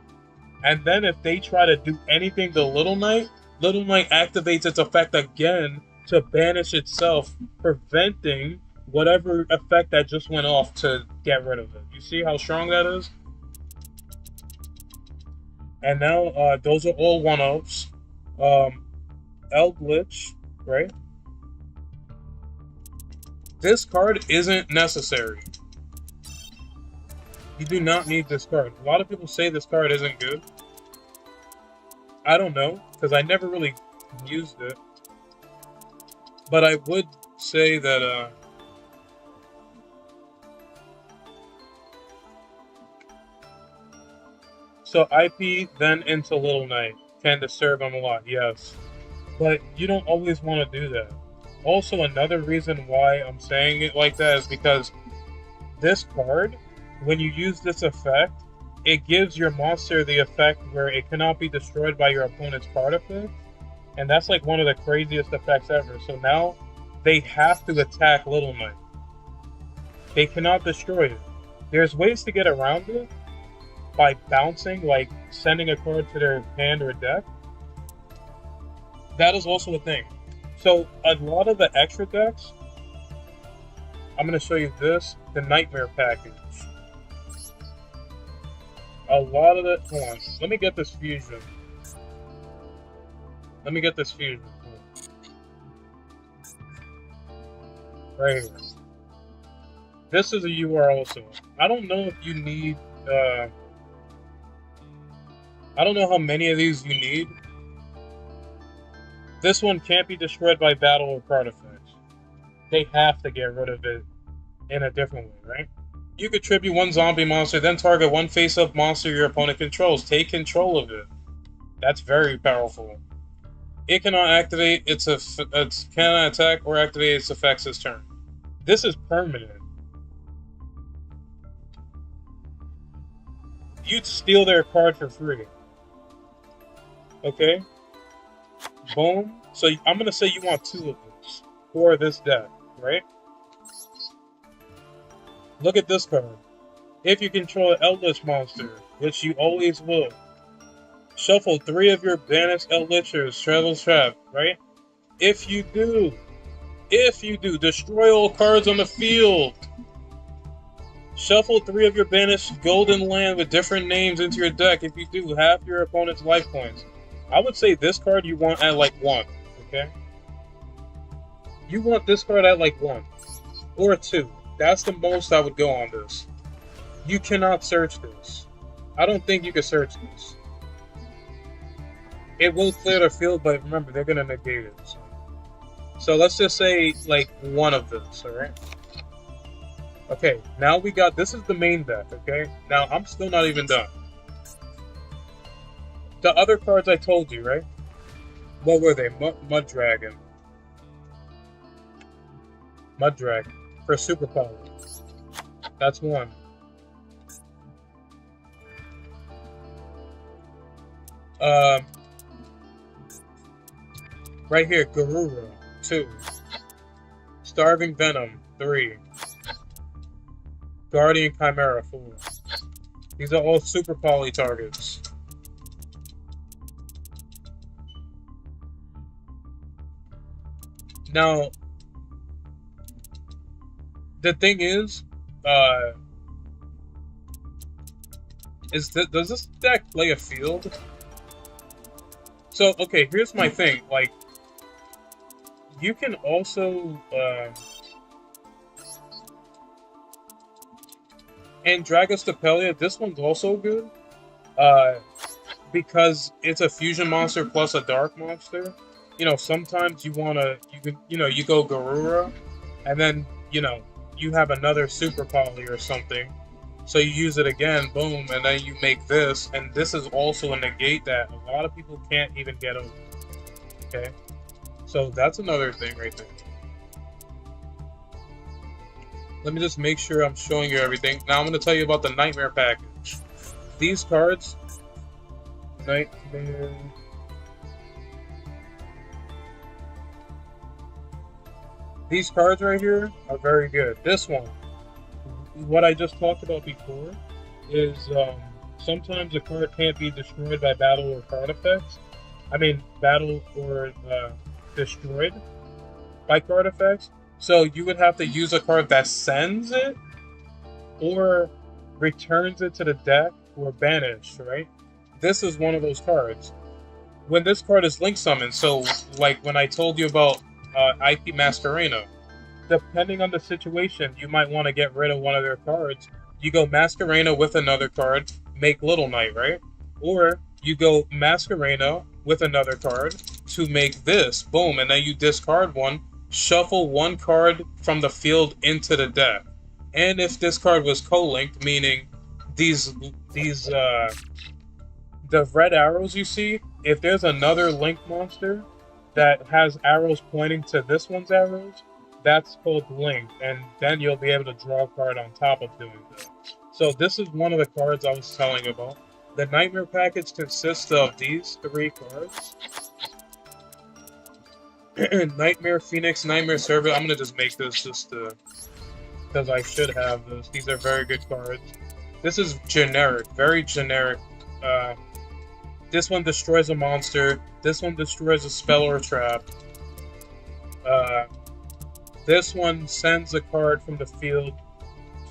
And then if they try to do anything to Little Knight activates its effect again to banish itself, preventing whatever effect that just went off to get rid of it. You see how strong that is? And now, those are all 1-ups. Eldritch, right? This card isn't necessary. You do not need this card. A lot of people say this card isn't good. I don't know, because I never really used it. But I would say that, so IP then into Little Knight can disturb him a lot, yes. But you don't always want to do that. Also, another reason why I'm saying it like that is because this card, when you use this effect, it gives your monster the effect where it cannot be destroyed by your opponent's card effect. And that's like one of the craziest effects ever. So now they have to attack Little Knight. They cannot destroy it. There's ways to get around it by bouncing, like sending a card to their hand or deck. That is also a thing. So a lot of the extra decks, I'm going to show you this, the Nightmare package. A lot of the, hold on, let me get this fusion. Right here. This is a URL also. I don't know if you need, I don't know how many of these you need. This one can't be destroyed by battle or card effects. They have to get rid of it in a different way, right? You could tribute one zombie monster, then target one face-up monster your opponent controls. Take control of it. That's very powerful. It cannot activate it cannot attack or activate its effects this turn. This is permanent. You'd steal their card for free. Okay? Boom. So I'm going to say you want 2 of this for this deck, right? Look at this card. If you control an Eldritch monster, which you always will, shuffle 3 of your banished Eldritchers, Travel's Trap, right? If you do, destroy all cards on the field. Shuffle 3 of your banished Golden Land with different names into your deck. If you do, half your opponent's life points. I would say this card you want at like 1, okay? You want this card at like 1 or 2. That's the most I would go on this. You cannot search this. I don't think you can search this. It will clear the field, but remember, they're going to negate it. So let's just say like 1 of this, alright? Okay, now we got, this is the main deck, okay? Now, I'm still not even done. The other cards I told you, right? What were they? Mud Dragon. Mud Dragon. For Super Power. That's 1. Right here, Garura. 2. Starving Venom. 3. Guardian Chimera. 4. These are all Super Poly targets. Now, the thing is does this deck play a field? So, okay, here's my thing. Like, you can also and Dragostapelia, this one's also good because it's a fusion monster plus a dark monster. You know, sometimes you go Garura, and then, you know, you have another Super Poly or something, so you use it again, boom, and then you make this, and this is also a negate that a lot of people can't even get over, okay? So that's another thing right there. Let me just make sure I'm showing you everything. Now I'm going to tell you about the Nightmare package. These cards, Nightmare... These cards right here are very good. This one, what I just talked about before, is sometimes a card can't be destroyed by battle or card effects. I mean, battle or destroyed by card effects. So you would have to use a card that sends it or returns it to the deck or banished, right? This is one of those cards. When this card is link summoned, so like when I told you about IP Masquerena, depending on the situation, you might want to get rid of one of their cards. You go Masquerena with another card, make Little Knight, right? Or you go Masquerena with another card to make this, boom, and then you discard one, shuffle one card from the field into the deck. And if this card was co-linked, meaning the red arrows you see, if there's another link monster that has arrows pointing to this one's arrows, that's called Link, and then you'll be able to draw a card on top of doing that. So this is one of the cards I was telling you about. The Nightmare package consists of these 3 cards. Nightmare Phoenix, Nightmare Servant. I'm gonna just make this just because I should have this. These are very good cards. This is generic, very generic. This one destroys a monster. This one destroys a spell or a trap. This one sends a card from the field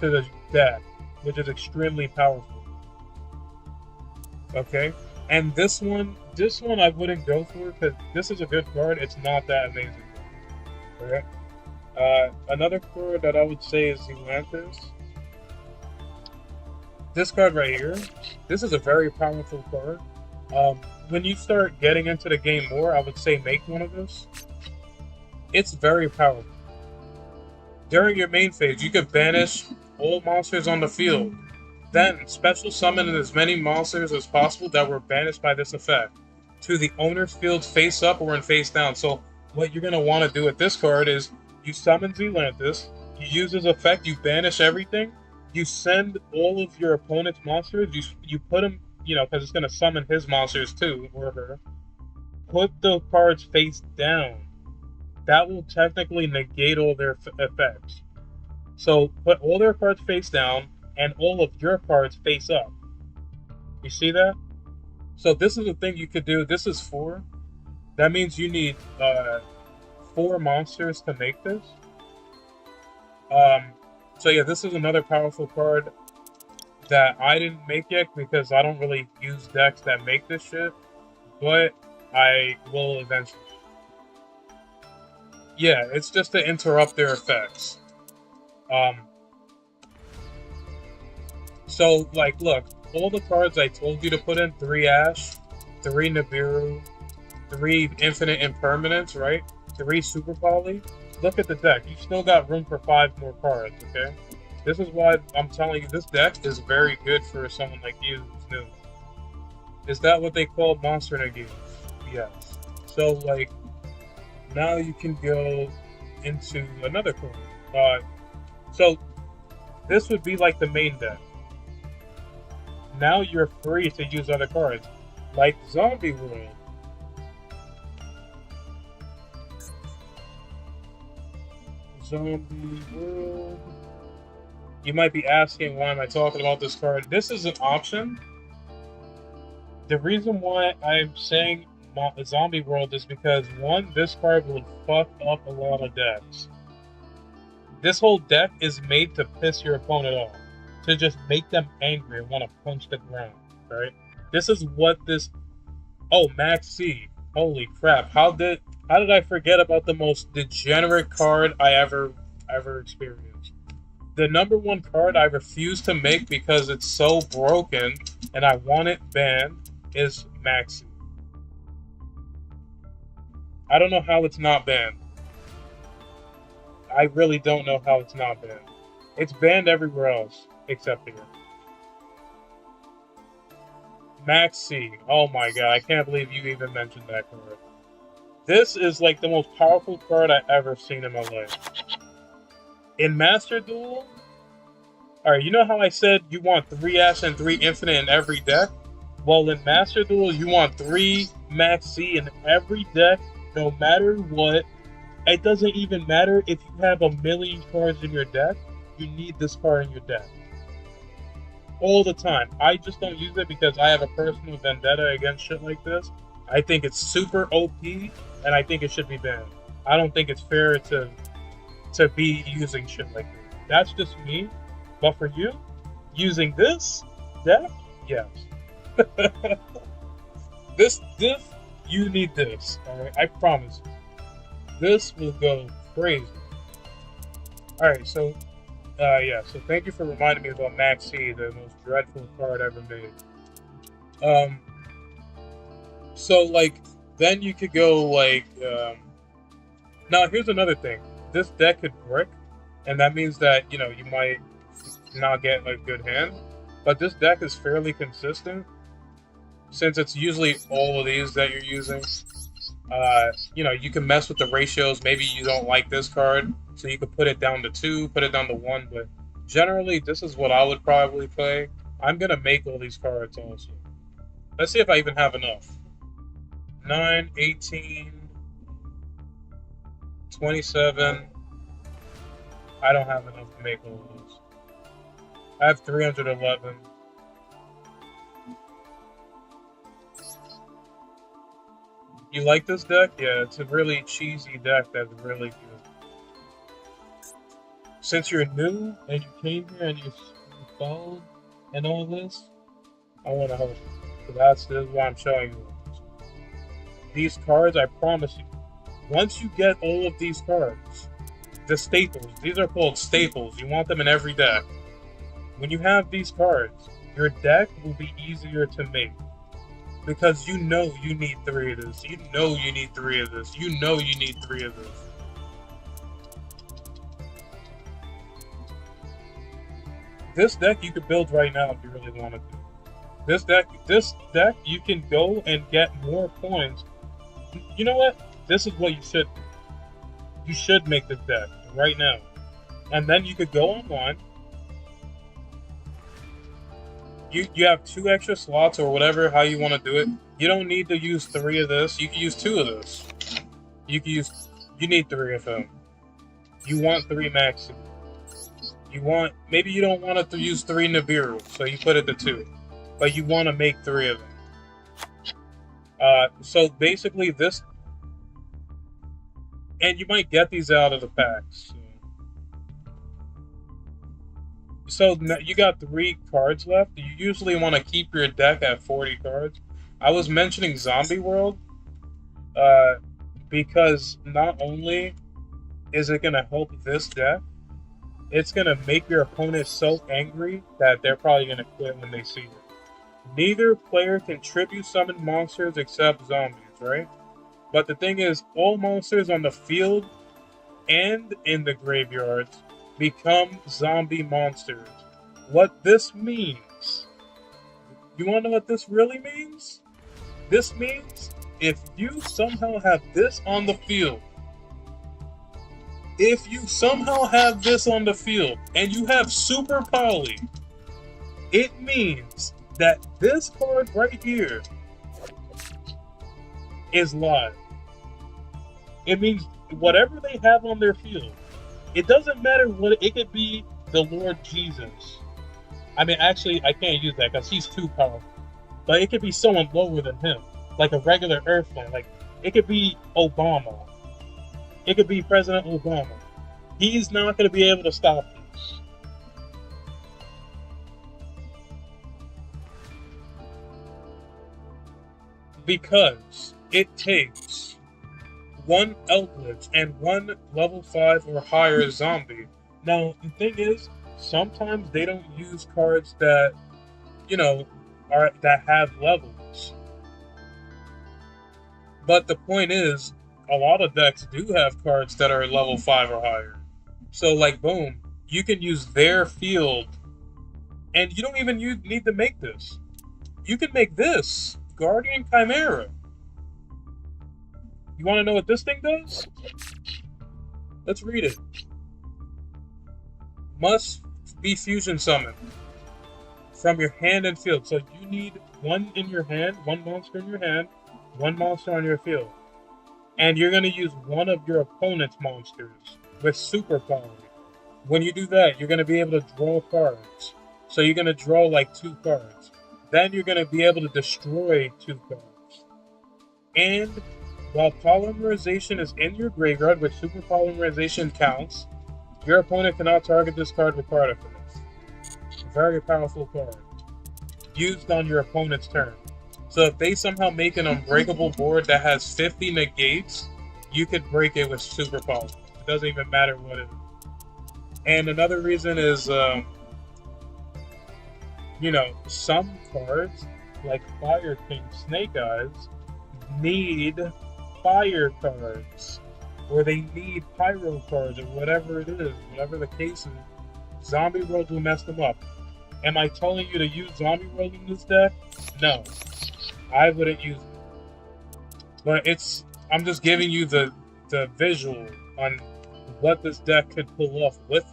to the deck, which is extremely powerful. Okay? And this one I wouldn't go for because this is a good card. It's not that amazing. Okay? Another card that I would say is Zealanthus. This card right here, this is a very powerful card. When you start getting into the game more, I would say make one of this. It's very powerful. During your main phase, you can banish all monsters on the field. Then, special summon as many monsters as possible that were banished by this effect to the owner's field face up or in face down. So, what you're going to want to do with this card is you summon Zealanthus, you use his effect, you banish everything, you send all of your opponent's monsters, you put them, because it's going to summon his monsters too, or her. Put the cards face down. That will technically negate all their effects. So put all their cards face down and all of your cards face up. You see that? So this is the thing you could do. This is 4. That means you need 4 monsters to make this. So yeah, this is another powerful card that I didn't make yet because I don't really use decks that make this shit, but I will eventually. Yeah, it's just to interrupt their effects. So, like, look, all the cards I told you to put in, 3 Ash, 3 Nibiru, 3 Infinite Impermanence, right? 3 Super Poly. Look at the deck. You still got room for 5 more cards, okay? This is why I'm telling you, this deck is very good for someone like you who's new. Is that what they call monster negates? Yes. So, like, now you can go into another card. So, this would be like the main deck. Now you're free to use other cards, like Zombie World. Zombie World. You might be asking, why am I talking about this card? This is an option. The reason why I'm saying Zombie World is because, 1, this card will fuck up a lot of decks. This whole deck is made to piss your opponent off, to just make them angry and want to punch the ground, right? This is what this... Oh, Max C. Holy crap. How did I forget about the most degenerate card I ever experienced? The number 1 card I refuse to make because it's so broken and I want it banned is Maxi. I don't know how it's not banned. I really don't know how it's not banned. It's banned everywhere else except here. Maxi. Oh my god, I can't believe you even mentioned that card. This is like the most powerful card I've ever seen in my life. In Master Duel, alright, you know how I said you want 3 Ash and 3 Infinite in every deck? Well, in Master Duel, you want 3 Max C in every deck, no matter what. It doesn't even matter if you have a million cards in your deck, you need this card in your deck. All the time. I just don't use it because I have a personal vendetta against shit like this. I think it's super OP, and I think it should be banned. I don't think it's fair to be using shit like this. That's just me. But for you, using this deck, yes. This, you need this. Alright, I promise you. This will go crazy. Alright, so, so thank you for reminding me about Max C, the most dreadful card ever made. So, like, then you could go, like, now here's another thing. This deck could brick, and that means that, you might not get a good hand. But this deck is fairly consistent, since it's usually all of these that you're using. You know, you can mess with the ratios. Maybe you don't like this card, so you could put it down to 2, put it down to 1. But generally, this is what I would probably play. I'm gonna make all these cards also. Let's see if I even have enough. 9, 18, 27. I don't have enough to make all of those. I have 311. You like this deck? Yeah, it's a really cheesy deck that's really good. Since you're new and you came here and you followed and all this, I want to help you. So this is why I'm showing you. These cards, I promise you, once you get all of these cards, the staples, these are called staples. You want them in every deck. When you have these cards, your deck will be easier to make. Because you know you need 3 of this. You know you need 3 of this. You know you need 3 of this. This deck you could build right now if you really wanted to. This deck, you can go and get more points. You know what? This is what you should do. You should make this deck right now. And then you could go online. You have 2 extra slots or whatever, how you want to do it. You don't need to use 3 of this. You can use 2 of this. You need 3 of them. You want 3 Maxi. Maybe you don't want to use 3 Nibiru, so you put it to 2. But you want to make 3 of them. So basically this, and you might get these out of the packs. So you got 3 cards left. You usually want to keep your deck at 40 cards. I was mentioning Zombie World because not only is it going to help this deck, it's going to make your opponent so angry that they're probably going to quit when they see it. Neither player can tribute summon monsters except zombies, right? But the thing is, all monsters on the field and in the graveyards become zombie monsters. What this means, you want to know what this really means? This means if you somehow have this on the field, and you have Super Poly, it means that this card right here is live. It means whatever they have on their field, it doesn't matter what it could be. The Lord Jesus. I mean, actually, I can't use that because he's too powerful. But it could be someone lower than him, like a regular Earthling. Like it could be Obama. It could be President Obama. He's not going to be able to stop this. Because it takes 1 Eldritch and 1 level 5 or higher zombie. Now, the thing is, sometimes they don't use cards that, that have levels. But the point is, a lot of decks do have cards that are level 5 or higher. So, like, boom, you can use their field, and you don't even need to make this. You can make this, Guardian Chimera. You want to know what this thing does? Let's read it. Must be fusion summoned from your hand and field. So you need 1 in your hand, 1 monster in your hand, 1 monster on your field. And you're going to use 1 of your opponent's monsters with super power. When you do that, you're going to be able to draw cards. So you're going to draw like 2 cards. Then you're going to be able to destroy 2 cards. And while polymerization is in your graveyard, which super polymerization counts, your opponent cannot target this card with card effects. Very powerful card. Used on your opponent's turn. So if they somehow make an unbreakable board that has 50 negates, you could break it with super poly. It doesn't even matter what it is. And another reason is, some cards, like Fire King Snake Eyes, need fire cards. Or they need pyro cards, or whatever it is, whatever the case is. Zombie World will mess them up. Am I telling you to use Zombie World in this deck? No. I wouldn't use it. But I'm just giving you the visual on what this deck could pull off with it.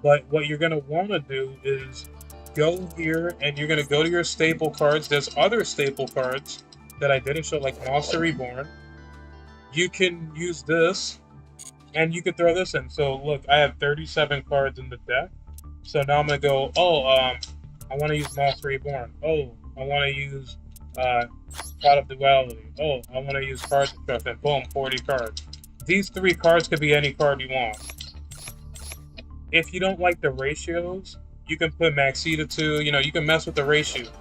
But what you're gonna want to do is go here and you're gonna go to your staple cards. There's other staple cards that I didn't show, like Monster Reborn. You can use this, and you could throw this in. So look, I have 37 cards in the deck. So now I'm gonna go. Oh, I want to use Monster Reborn. Oh, I want to use Cloud of Duality. Oh, I want to use Card Destruction. Boom, 40 cards. These 3 cards could be any card you want. If you don't like the ratios, you can put Maxita 2. You know, you can mess with the ratios.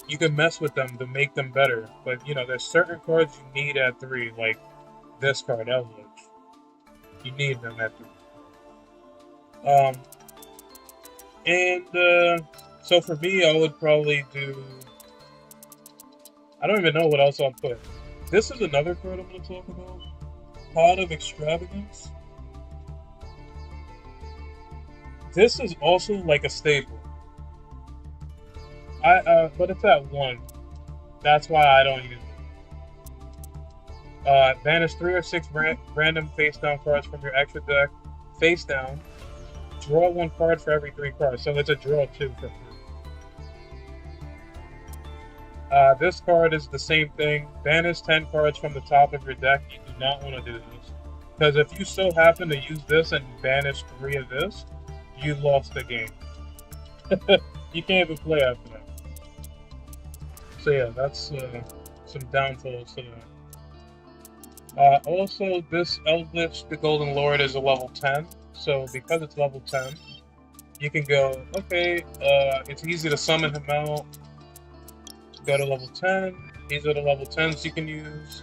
You can mess with them to make them better. But, you know, there's certain cards you need at 3, like this card, Eldritch. You need them at 3. So for me, I would probably do... I don't even know what else I'll put. This is another card I'm going to talk about. Pot of Extravagance. This is also like a staple. But it's at 1. That's why I don't use it. Banish 3 or 6 random face-down cards from your extra deck. Face down. Draw 1 card for every 3 cards. So it's a draw 2 for 3. This card is the same thing. Banish 10 cards from the top of your deck. You do not want to do this. Because if you so happen to use this and banish 3 of this, you lost the game. You can't even play after that. So yeah, that's some downfalls to that. Also, this Eldritch, the Golden Lord, is a level 10. So because it's level 10, you can go, okay, it's easy to summon him out. Go to level 10. These are the level 10s you can use.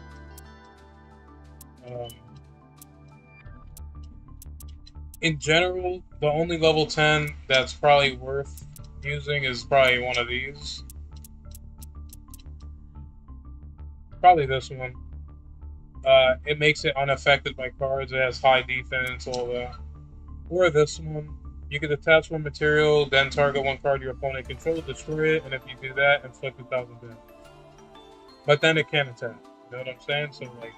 In general, the only level 10 that's probably worth using is probably one of these. Probably this one. It makes it unaffected by cards. It has high defense, all that. Or this one. You can attach 1 material, then target 1 card your opponent controls, destroy it, and if you do that, inflict 1,000 damage. But then it can attack. You know what I'm saying? So, like,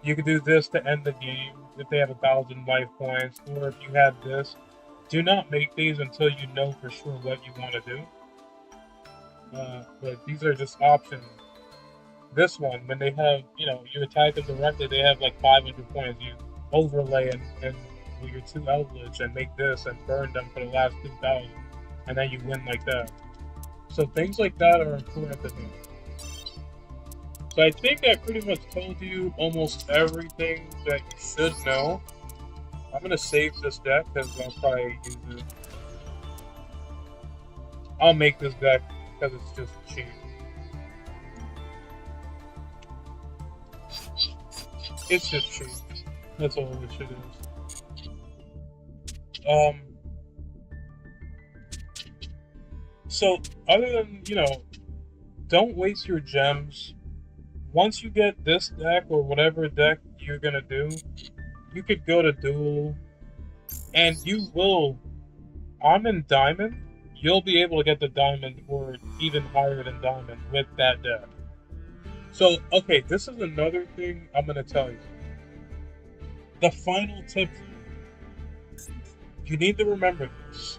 you could do this to end the game if they have 1,000 life points, or if you have this. Do not make these until you know for sure what you want to do. But these are just options. This one, when they have, you know, you attack them directly, they have like 500 points. You overlay and with your 2 Eldritch and make this and burn them for the last 2,000, and then you win like that. So things like that are important to know. So I think I pretty much told you almost everything that you should know. I'm gonna save this deck because I'll probably use it. I'll make this deck because it's just cheap. It's just cheap. That's all this shit is. So other than, you know, don't waste your gems. Once you get this deck or whatever deck you're gonna do, you could go to duel, and you will, I'm in diamond, you'll be able to get the diamond or even higher than diamond with that deck. So, okay, this is another thing I'm gonna tell you. The final tip, you need to remember this.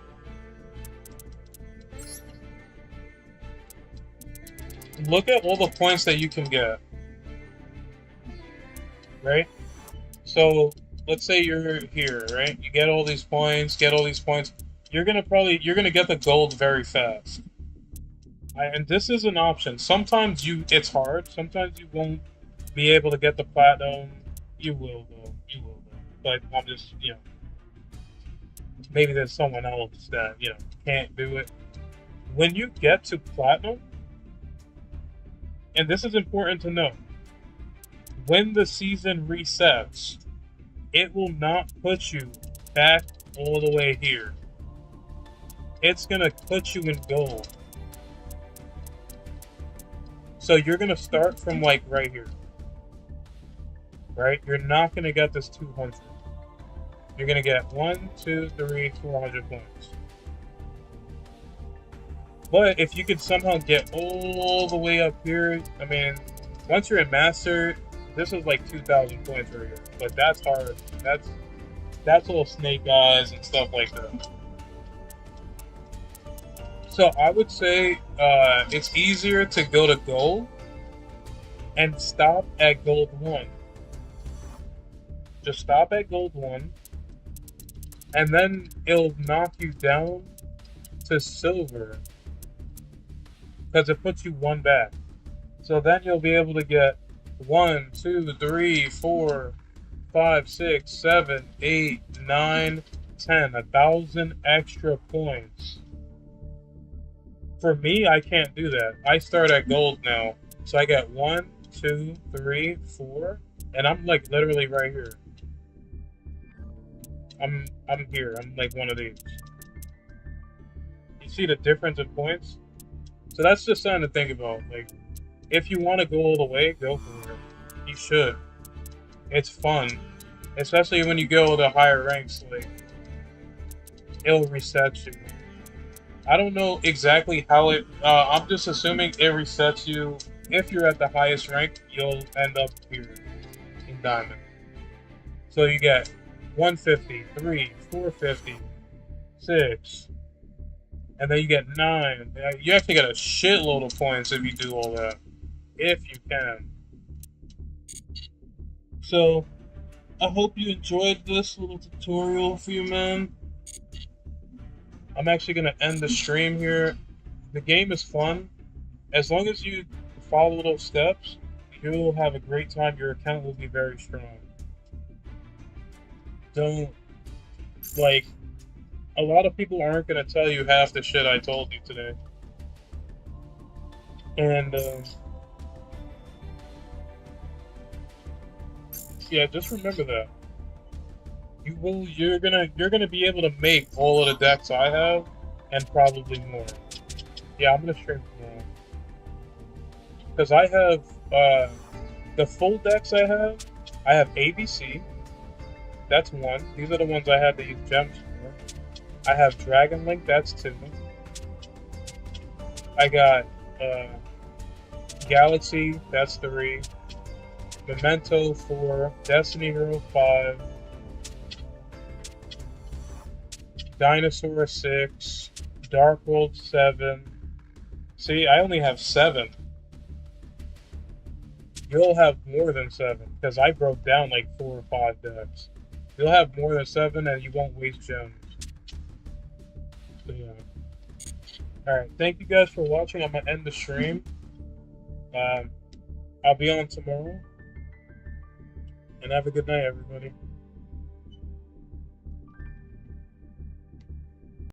Look at all the points that you can get. Right? So, let's say you're here, right? You get all these points, You're gonna get the gold very fast. And this is an option. Sometimes it's hard. Sometimes you won't be able to get the platinum. You will though. But I'm just, you know, maybe there's someone else that, you know, can't do it. When you get to platinum, and this is important to know, when the season resets, it will not put you back all the way here. It's gonna put you in gold. So you're gonna start from like right here. Right? You're not gonna get this 200. You're gonna get 1, 2, 3, 400 points. But if you could somehow get all the way up here, I mean, once you're a master, this is like 2,000 points right here. But that's hard. That's all snake eyes and stuff like that. So I would say it's easier to go to gold and stop at gold 1. Just stop at gold 1, and then it'll knock you down to silver because it puts you 1 back. So then you'll be able to get 1, 2, 3, 4, 5, 6, 7, 8, 9, 10, 1,000 extra points. For me, I can't do that. I start at gold now. So I got 1, 2, 3, 4, and I'm like literally right here. I'm here. I'm like one of these. You see the difference in points? So that's just something to think about. Like, if you want to go all the way, go for it. You should. It's fun. Especially when you go to higher ranks, like, it'll reset you. I don't know exactly how it... I'm just assuming it resets you. If you're at the highest rank, you'll end up here in Diamond. So you get 150, 3, 450, 6, and then you get 9. You actually get a shitload of points if you do all that. If you can. So, I hope you enjoyed this little tutorial for you, man. I'm actually going to end the stream here. The game is fun. As long as you follow those steps, you'll have a great time. Your account will be very strong. Don't, like, a lot of people aren't going to tell you half the shit I told you today. And, yeah, just remember that. You're gonna be able to make all of the decks I have, and probably more. Yeah, I'm gonna stream more. Because I have, the full decks I have ABC. That's 1. These are the ones I had to use gems for. I have Dragon Link, that's 2. I got, Galaxy, that's 3. Memento 4, Destiny Hero 5, Dinosaur 6, Dark World 7. See, I only have 7. You'll have more than 7, because I broke down like 4 or 5 decks. You'll have more than 7 and you won't waste gems. So yeah. Alright, thank you guys for watching. I'm going to end the stream. I'll be on tomorrow. And have a good night, everybody.